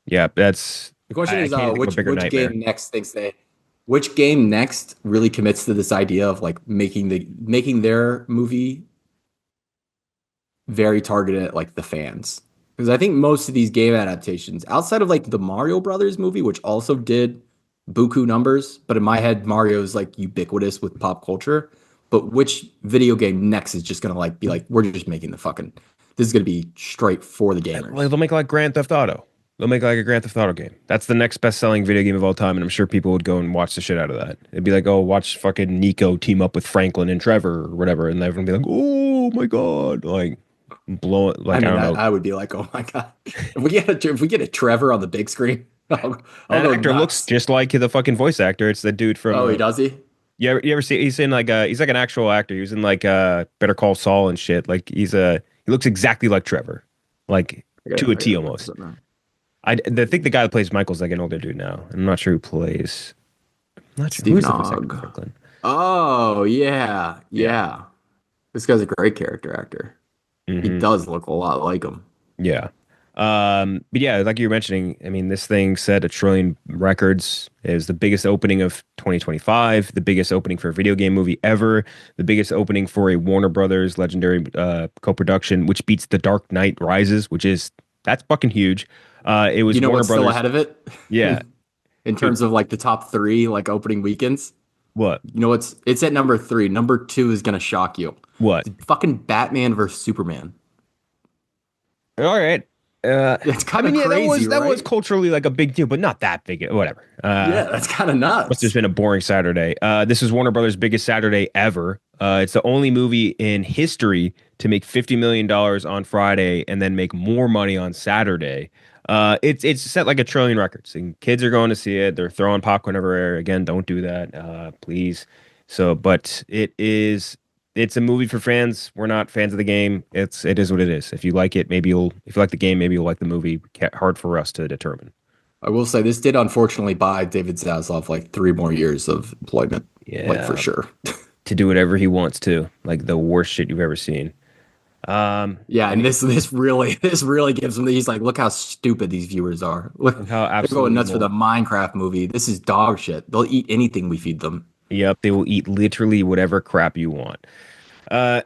Yeah, that's The question I is, can't think of a bigger which nightmare. game next thinks they, which game next really commits to this idea of like making their movie very targeted at like the fans. Because I think most of these game adaptations, outside of like the Mario Brothers movie, which also did buku numbers, but in my head, Mario is like ubiquitous with pop culture. But which video game next is just gonna like be like, we're just making the fucking this is gonna be straight for the Like gamers. they'll make like Grand Theft Auto. They'll make like a Grand Theft Auto game. That's the next best-selling video game of all time, and I'm sure people would go and watch the shit out of that. It'd be like, oh, watch fucking Nico team up with Franklin and Trevor or whatever, and everyone would be like, oh my God, like blow it. I Like I mean, don't know. I would be like, oh my God. If we get a Trevor on the big screen, I'll That go actor looks nuts. just like the fucking voice actor. It's the dude from Oh, he does he? you ever see he's in like he's like an actual actor. He was in like Better Call Saul and shit. Like he looks exactly like Trevor. Like to a I T gotta look this almost. up now. I think the guy that plays Michael's like an older dude now. I'm not sure who plays. I'm not sure who Stephen is the voice actor for Ogg. Franklin. Oh yeah, Yeah. yeah. This guy's a great character actor. He Hmm. does look a lot like him. Yeah. But yeah, like you were mentioning, I mean, this thing set a trillion records. It was the biggest opening of 2025, the biggest opening for a video game movie ever, the biggest opening for a Warner Brothers legendary co-production, which beats The Dark Knight Rises, that's fucking huge. It was You know Warner what's still Brothers. ahead of it Yeah. in Who? terms of like the top three like opening weekends? What? You know what's it's at number three. Number two is gonna shock you. What? It's fucking Batman versus Superman. All right. Uh, It's I kind mean, of yeah, crazy, that was right? culturally like a big deal, but not that big. Whatever. Yeah, that's kind of Must have just nuts. been a boring Saturday. This is Warner Brothers' biggest Saturday ever. It's the only movie in history to make $50 million on Friday and then make more money on Saturday. It's set like a trillion records, and kids are going to see it. They're throwing popcorn everywhere. Again, don't do that, please. So, but it's a movie for fans. We're not fans of the game. It is what it is. If you like it, maybe you'll. If you like the game, maybe you'll like the movie. Hard for us to determine. I will say this did unfortunately buy David Zaslav like 3 more years of employment, like for Yeah, sure. to do whatever he wants to, like the worst shit you've ever seen. Yeah, I and mean, this really gives him. He's like, look how stupid these viewers are. Look, look how they're going absolutely nuts for the moron. Minecraft movie. This is dog shit. They'll eat anything we feed them. Yep, they will eat literally whatever crap you want.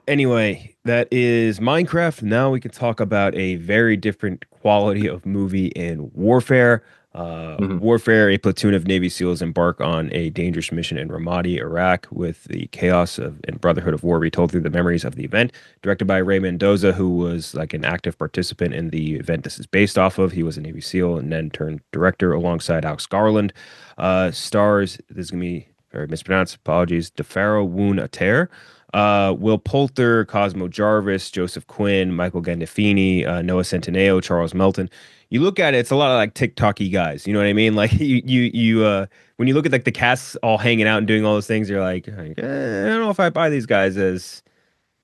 Anyway, that is Minecraft. Now we can talk about a very different quality of movie in Warfare. Mhm. Warfare, a platoon of Navy SEALs embark on a dangerous mission in Ramadi, Iraq, with the chaos of and brotherhood of war retold through the memories of the event. Directed by Ray Mendoza, who was like an active participant in the event this is based off of. He was a Navy SEAL and then turned director alongside Alex Garland. Stars, this is gonna be very mispronounced, apologies, DeFaro Woon Ater. Will Poulter, Cosmo Jarvis, Joseph Quinn, Michael Gandolfini, Noah Centineo, Charles Melton. You look at it, it's a lot of like TikToky guys. You know what I mean? Like when you look at like the cast all hanging out and doing all those things, you're like, I don't know if I buy these guys as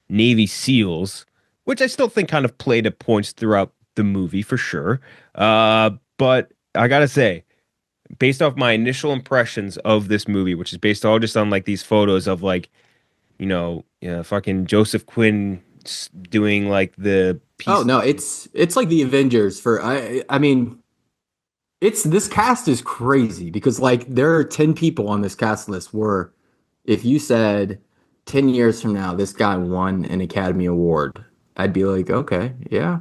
Navy SEALs, which I still think kind of played at points throughout the movie for sure. But I gotta say, based off my initial impressions of this movie, which is based all just on like these photos of like fucking Joseph Quinn doing like the Oh piece. no, it's like the Avengers for I mean it's this cast is crazy because like there are 10 people on this cast list where if you said 10 years from now this guy won an Academy Award, I'd be like, okay, yeah,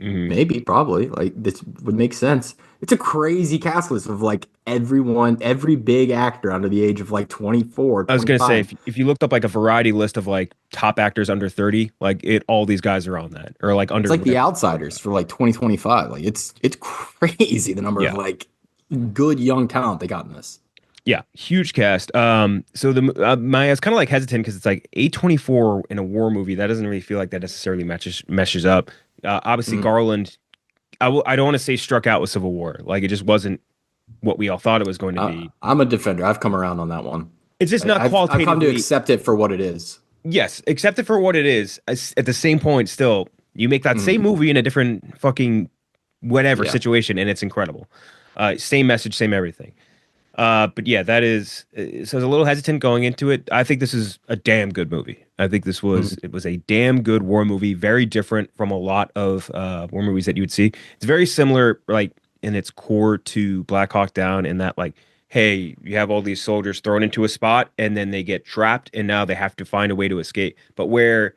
Mhm. maybe, probably. Like this would make sense. It's a crazy cast list of like everyone, every big actor under the age of like 24, I was gonna say 25. if you looked up like a variety list of like top actors under 30, like it all these guys are on that or like It's under like The whatever Outsiders 25. for like 2025. Like it's crazy the number of Yeah. like good young talent they got in this. Yeah, huge cast. So my it's kind of like hesitant because it's like A24 in a war movie that doesn't really feel like that necessarily meshes up. Obviously Mhm. Garland, I don't want to say struck out with Civil War, like it just wasn't what we all thought it was going to be. I'm a defender. I've come around on that one. It's just not I've come to qualitatively. accept it for what it is. Yes, accept it for what it is. At the same point, still, you make that same Mhm. movie in a different fucking whatever Yeah. situation, and it's incredible. Same message, same everything. But yeah, that is so I was a little hesitant going into it. I think this is a damn good movie. I think Mhm. it was a damn good war movie, very different from a lot of war movies that you would see. It's very similar, like in its core to Black Hawk Down, in that like, hey, you have all these soldiers thrown into a spot and then they get trapped and now they have to find a way to escape. But where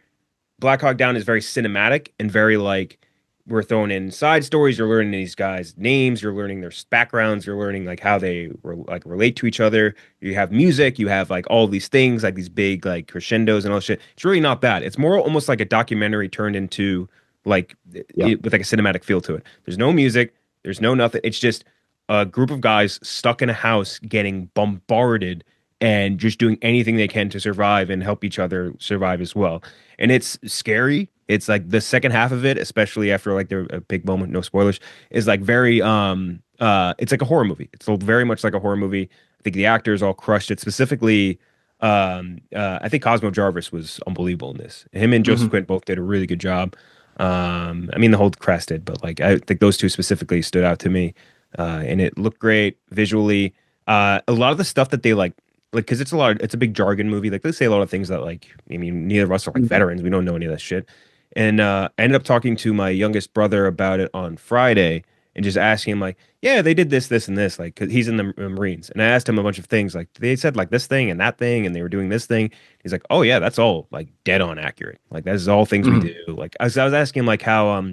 Black Hawk Down is very cinematic and very like we're throwing in side stories. You're learning these guys' names. You're learning their backgrounds. You're learning like how they like relate to each other. You have music. You have like all these things, like these big like crescendos and all this shit. It's really not that. It's more almost like a documentary turned into like Yeah. with like a cinematic feel to it. There's no music. There's no nothing. It's just a group of guys stuck in a house getting bombarded and just doing anything they can to survive and help each other survive as well. And it's scary. It's like the second half of it, especially after like a big moment, no spoilers, is like very it's like a horror movie. It's very much like a horror movie. I think the actors all crushed it. Specifically, I think Cosmo Jarvis was unbelievable in this. Him and Joseph Hmm. Quinn both did a really good job. I mean the whole cast did, but like I think those two specifically stood out to me. And it looked great visually. A lot of the stuff that they like because it's a big jargon movie, like they say a lot of things that like I mean neither of us are like veterans, we don't know any of that shit. And I ended up talking to my youngest brother about it on Friday and just asking him like, yeah, they did this and this, like 'cause he's in the Marines. And I asked him a bunch of things, like they said like this thing and that thing and they were doing this thing. He's like, oh yeah, that's all like dead on accurate, like that's all things we do. Hmm. Like I was asking him like how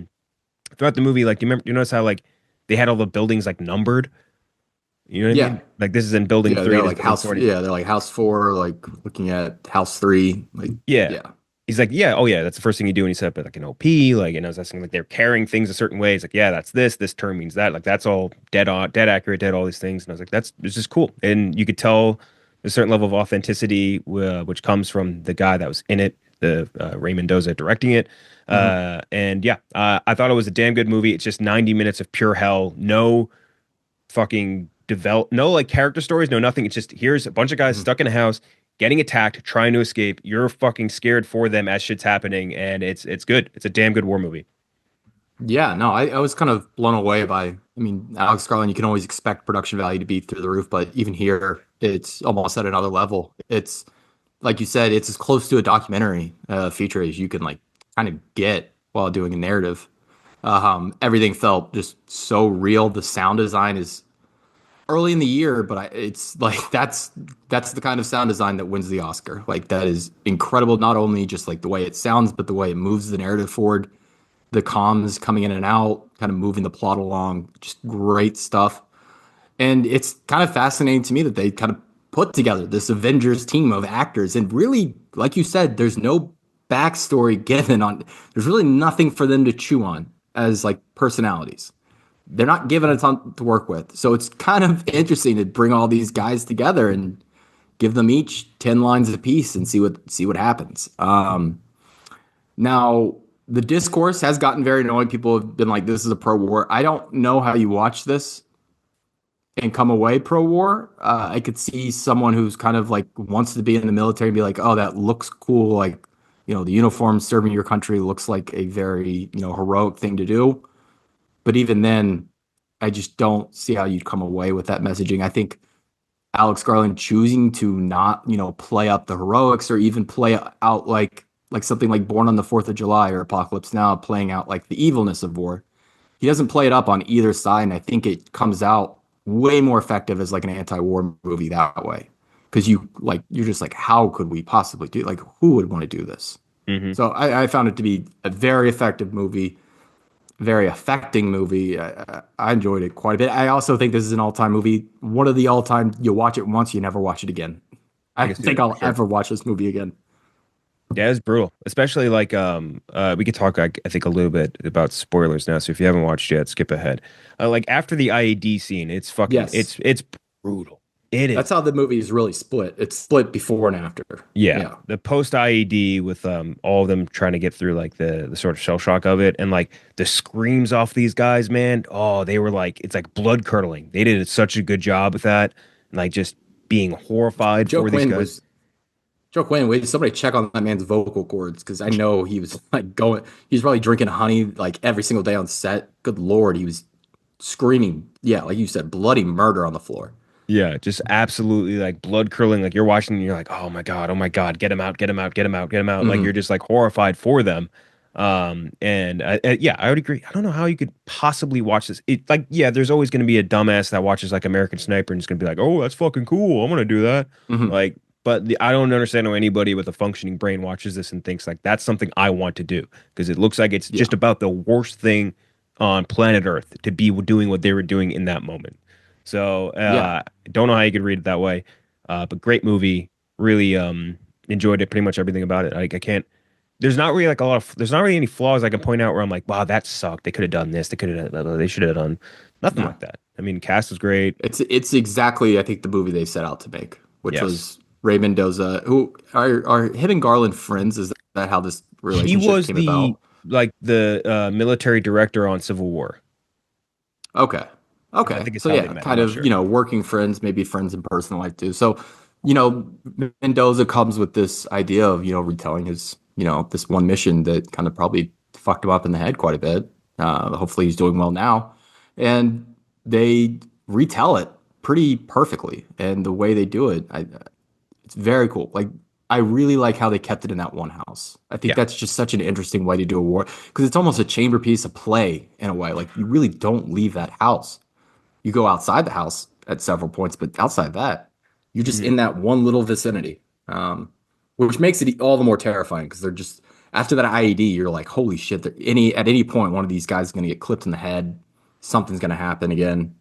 throughout the movie, like you notice how like they had all the buildings like numbered, you know what I Yeah. mean? Like this is in building Yeah. three, They're this is like building house. 40. Yeah. They're like house four, like looking at house three. Like, Yeah. yeah. He's like, yeah, oh yeah, that's the first thing you do. And he said, but like an OP, like, and I was asking, like, they're carrying things a certain way. He's like, yeah, that's this term means that. Like, that's all dead on, dead accurate, dead all these things. And I was like, it's just cool. And you could tell a certain level of authenticity, which comes from the guy that was in it, the Ray Mendoza directing it. Hmm. And yeah, I thought it was a damn good movie. It's just 90 minutes of pure hell. No fucking no like character stories, no nothing. It's just here's a bunch of guys Hmm. stuck in a house getting attacked, trying to escape. You're fucking scared for them as shit's happening, and it's good. It's a damn good war movie. Yeah, no, I was kind of blown away by, I mean, Alex Garland, you can always expect production value to be through the roof, but even here, it's almost at another level. It's, like you said, it's as close to a documentary feature as you can like kind of get while doing a narrative. Everything felt just so real. The sound design is early in the year, but it's like that's the kind of sound design that wins the Oscar. Like that is incredible. Not only just like the way it sounds, but the way it moves the narrative forward, the comms coming in and out, kind of moving the plot along. Just great stuff. And it's kind of fascinating to me that they kind of put together this Avengers team of actors. And really, like you said, there's no backstory given on, there's really nothing for them to chew on as like personalities. They're not given a ton to work with. So it's kind of interesting to bring all these guys together and give them each 10 lines apiece and see what happens. Now, the discourse has gotten very annoying. People have been like, this is a pro war. I don't know how you watch this and come away pro war. I could see someone who's kind of like wants to be in the military and be like, oh, that looks cool. Like, the uniform serving your country looks like a very, heroic thing to do. But even then, I just don't see how you'd come away with that messaging. I think Alex Garland choosing to not, play up the heroics or even play out like something like Born on the Fourth of July or Apocalypse Now, playing out like the evilness of war. He doesn't play it up on either side, and I think it comes out way more effective as like an anti-war movie that way. Because you're just like, how could we possibly do like who would want to do this? Hmm. So I found it to be a very effective movie, very affecting movie. I enjoyed it quite a bit. I also think this is an all-time movie. One of the all-time, you watch it once, you never watch it again. I I can don't see think that for I'll sure. ever watch this movie again. Yeah, it's brutal. Especially like we could talk I think a little bit about spoilers now. So if you haven't watched yet, skip ahead. Like after the IED scene, it's fucking Yes, it's brutal. It that's is. how the movie is really split. It's split before and after. Yeah, Yeah. the post IED with all of them trying to get through like the sort of shell shock of it and like the screams off these guys, man. Oh, they were like it's like blood curdling. They did such a good job with that, and like just being horrified Joe for these Quinn guys. was Joe Quinn. Wait, somebody check on that man's vocal cords because I know he was like going. He's probably drinking honey like every single day on set. Good Lord, he was screaming. Yeah, like you said, bloody murder on the floor. Yeah, just absolutely like blood curling. Like you're watching and you're like, oh my God, get him out, get him out, get him out, get him out. Like you're Hmm. just like horrified for them. And yeah, I would agree. I don't know how you could possibly watch this. It like, yeah, there's always going to be a dumbass that watches like American Sniper and is going to be like, oh, that's fucking cool. I'm going to do that. Hmm. Like, but I don't understand how anybody with a functioning brain watches this and thinks like that's something I want to do because it looks like it's Yeah. just about the worst thing on planet Earth to be doing what they were doing in that moment. So Yeah. don't know how you could read it that way, but great movie. Really enjoyed it. Pretty much everything about it. I can't. There's not really like a lot of. There's not really any flaws I can point out where I'm like, wow, that sucked. They could have done this. They could have. They should have done nothing No. like that. I mean, cast was great. It's exactly I think the movie they set out to make, which Yes, was Ray Mendoza. Who are him and Garland friends? Is that how this he relationship was came the about? like the military director on Civil War. Okay. I Okay. think it's So how they yeah, met. I'm kind not of, sure. working friends, maybe friends in personal life too. So, Mendoza comes with this idea of, retelling his, this one mission that kind of probably fucked him up in the head quite a bit. Hopefully he's doing well now. And they retell it pretty perfectly. And the way they do it, it's very cool. Like, I really like how they kept it in that one house. I think Yeah. that's just such an interesting way to do a war because it's almost a chamber piece of play in a way. Like, you really don't leave that house. You go outside the house at several points, but outside that, you're just Hmm. in that one little vicinity, which makes it all the more terrifying because they're just after that IED, you're like, holy shit! At any point, one of these guys is going to get clipped in the head. Something's going to happen again.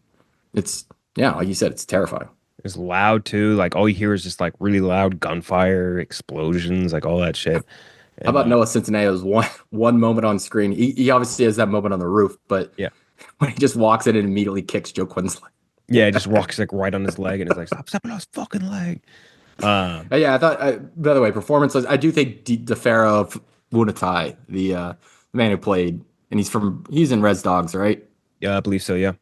It's yeah, like you said, it's terrifying. It's loud too. Like all you hear is just like really loud gunfire, explosions, like all that shit. How And about Noah Centineo's one moment on screen? He obviously has that moment on the roof, but yeah. when he just walks in and immediately kicks Joe Quinn's Yeah, it just walks like right on his leg and it's like, stop it on his fucking leg. Um, Yeah, I thought. By the way, performance. I do think DeFaro Wunatai, the man who played, and he's in Res Dogs, right? yeah, I believe so, yeah.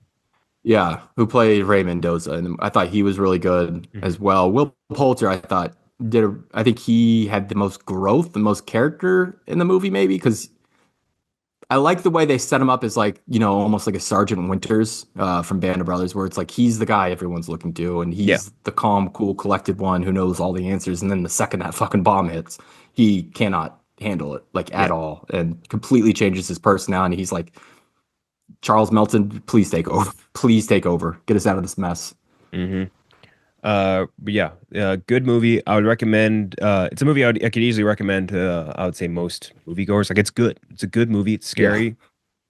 Yeah, who played Ray Mendoza, and I thought he was really good Hmm. as well. Will Poulter, I thought I think he had the most growth, the most character in the movie, maybe because I like the way they set him up as like, almost like a Sergeant Winters from Band of Brothers, where it's like he's the guy everyone's looking to, and Yeah. he's the calm, cool, collected one who knows all the answers. And then the second that fucking bomb hits, he cannot handle it like Yeah. at all, and completely changes his personality. He's like, Charles Melton, please take over, please take over, get us out of this mess. Hmm. But yeah, good movie. I would recommend. It's a movie I could easily recommend to. I would say most moviegoers. Like it's good. It's a good movie. It's Yeah, scary.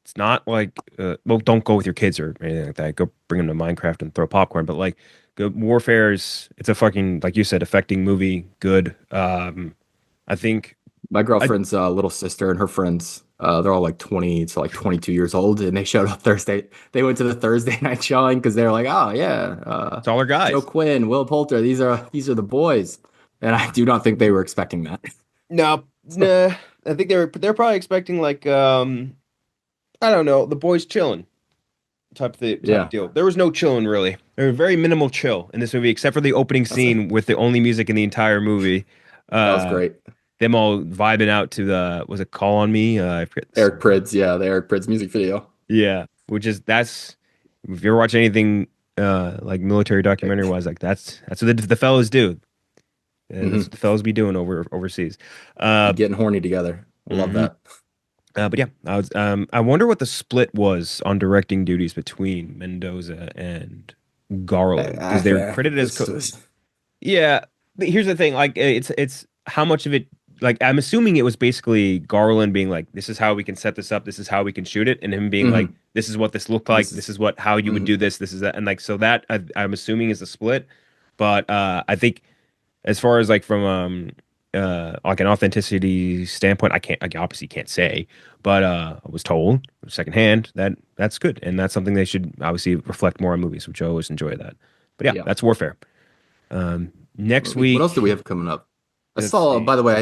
It's not like. Well, don't go with your kids or anything like that. Go bring them to Minecraft and throw popcorn. But like, good Warfare is. It's a fucking like you said, affecting movie. Good. I think. my I girlfriend's little sister and her friends, they're all like 20 to like 22 years old, and they showed up Thursday. They went to the Thursday night showing because they're like, oh yeah, it's all our Joe guys. Quinn, Will Poulter, these are the boys, and I do not think they were expecting that. No, So, nah. I think they're probably expecting like I don't know, the boys chilling type of yeah, deal. There was no chilling really. There was very minimal chill in this movie, except for the opening that's a, scene with the only music in the entire movie. that was Uh, great. them all vibing out to the was it Call on Me? I forget the Eric song. Prydz, yeah, the Eric Prydz music video. Yeah, which is that's if you ever watch anything like military documentary wise, like that's what the fellas do. That's what Hmm. the fellas be doing overseas. Be Uh, getting horny together. I love mhm. that. But yeah, I wonder what the split was on directing duties between Mendoza and Garland because they're credited as co This was, yeah. But here's the thing, like it's how much of it like I'm assuming it was basically Garland being like, this is how we can set this up, this is how we can shoot it, and him being like, mhm. this is what this looked like, This this is, is what how you would mhm. do this is that, and like so that I'm assuming is the split. But I think as far as like from like an authenticity standpoint, I obviously can't say, but I was told secondhand that that's good, and that's something they should obviously reflect more on movies, which I always enjoy that. But yeah, Yeah. that's Warfare. Next What else do we week, have coming up? let's see. By the way,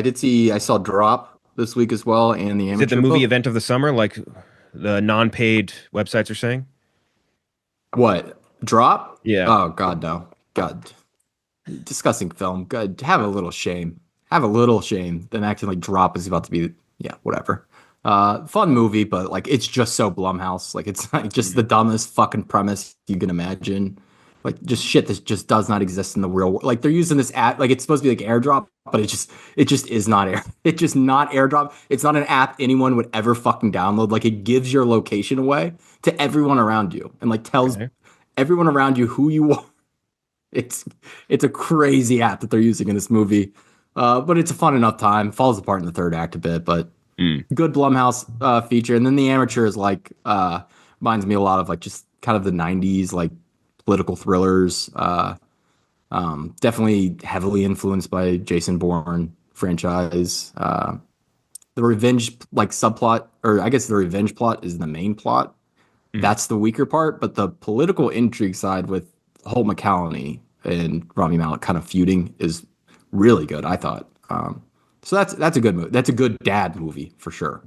I saw Drop this week as well and The Is it the Amateur movie Book. event of the summer, like the non-paid websites are saying? What? Drop? Yeah. Oh, God, no. God. Disgusting film. God, have a little shame. Have a little shame. Then acting like Drop is about to be, yeah, whatever. Fun movie, but like it's just so Blumhouse. Like it's like just the Mhm. dumbest fucking premise you can imagine. like just shit that just does not exist in the real world. Like they're using this app, like it's supposed to be like airdrop, but it just is not air. It's just not airdrop. It's not an app anyone would ever fucking download. Like it gives your location away to everyone around you and like tells Okay. everyone around you who you are. It's it's a crazy app that they're using in this movie. But it's a fun enough time. Falls apart in the third act a bit, but Mm. good Blumhouse feature. And then The Amateur is like reminds me a lot of like just kind of the '90s like political thrillers. Definitely heavily influenced by Jason Bourne franchise. The revenge like subplot, or I guess the revenge plot is the main plot. Mm. That's the weaker part, but the political intrigue side with Holt McCallany and Rami Malek kind of feuding is really good, I thought. So that's a good movie. That's a good dad movie for sure.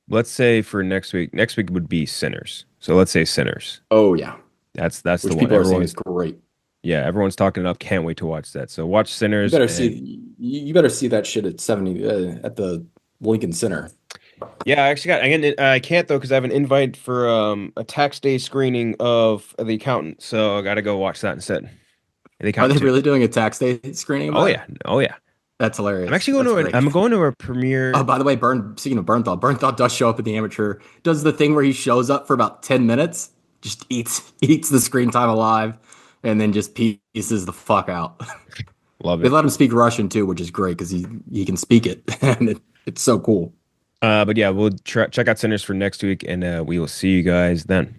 Let's say for next week. Next week would be Sinners. So let's say Sinners. Oh yeah, That's the which one. people are saying is Everyone's great. yeah, everyone's talking it up. Can't wait to watch that. So watch You Sinners better and you better see that shit at 70 at the Lincoln Center. yeah, I actually got I can't though because I have an invite for a tax day screening of The Accountant. So I got to go watch that instead. The Are they Accountant too. really doing a tax day screening of Oh that? yeah. Oh yeah. That's I'm hilarious. actually going That's to great. I'm going to a Oh, premiere. by the way, speaking of Bernthal does show up at The Amateur, does the thing where he shows up for about 10 minutes, just eats the screen time alive, and then just pieces the fuck out. Love They it. let him speak Russian too, which is great because he can speak it, and it's so cool. But yeah, we'll check out Sinners for next week, and we will see you guys then.